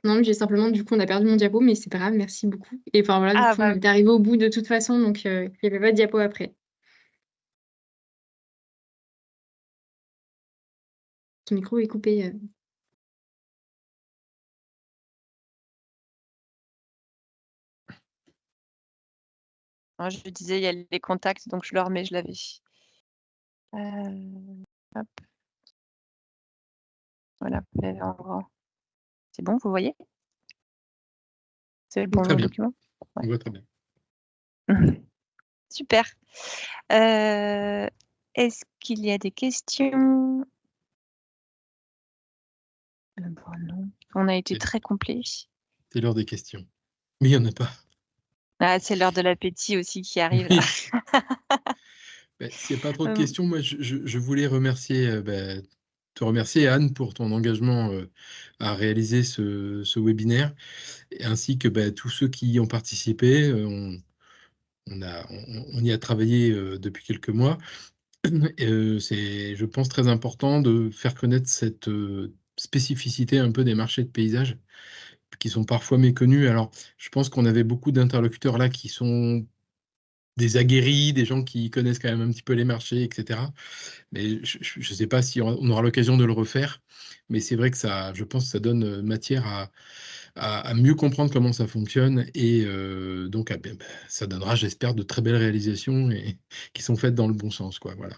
S2: Non, j'ai simplement, du coup, on a perdu mon diapo, mais c'est pas grave, merci beaucoup. Et enfin voilà, du coup, on est arrivé au bout de toute façon, donc il n'y avait pas de diapo après. Ton micro est coupé.
S1: Alors, je disais, il y a les contacts, donc je le remets, je l'avais. Hop. Voilà, c'est bon, vous voyez? C'est le bon document?
S3: On voit très bien.
S1: Super. Est-ce qu'il y a des questions? Bon, non. On a été
S3: C'est
S1: très complet.
S3: c'est l'heure des questions. Mais il n'y en a pas.
S1: Ah, c'est l'heure de l'appétit aussi qui arrive
S3: Oui.
S1: là.
S3: S'il n'y a pas trop de
S1: Euh,
S3: questions, moi, je voulais remercier, te remercier, Anne, pour ton engagement à réaliser ce webinaire, ainsi que tous ceux qui y ont participé. On y a travaillé depuis quelques mois. C'est, je pense, très important de faire connaître cette spécificité un peu des marchés de paysage qui sont parfois méconnus. Alors, je pense qu'on avait beaucoup d'interlocuteurs là qui sont des aguerris, des gens qui connaissent quand même un petit peu les marchés, etc. Mais je ne sais pas si on aura l'occasion de le refaire, mais c'est vrai que ça, je pense que ça donne matière à mieux comprendre comment ça fonctionne et donc ça donnera, j'espère, de très belles réalisations et qui sont faites dans le bon sens, quoi. Voilà.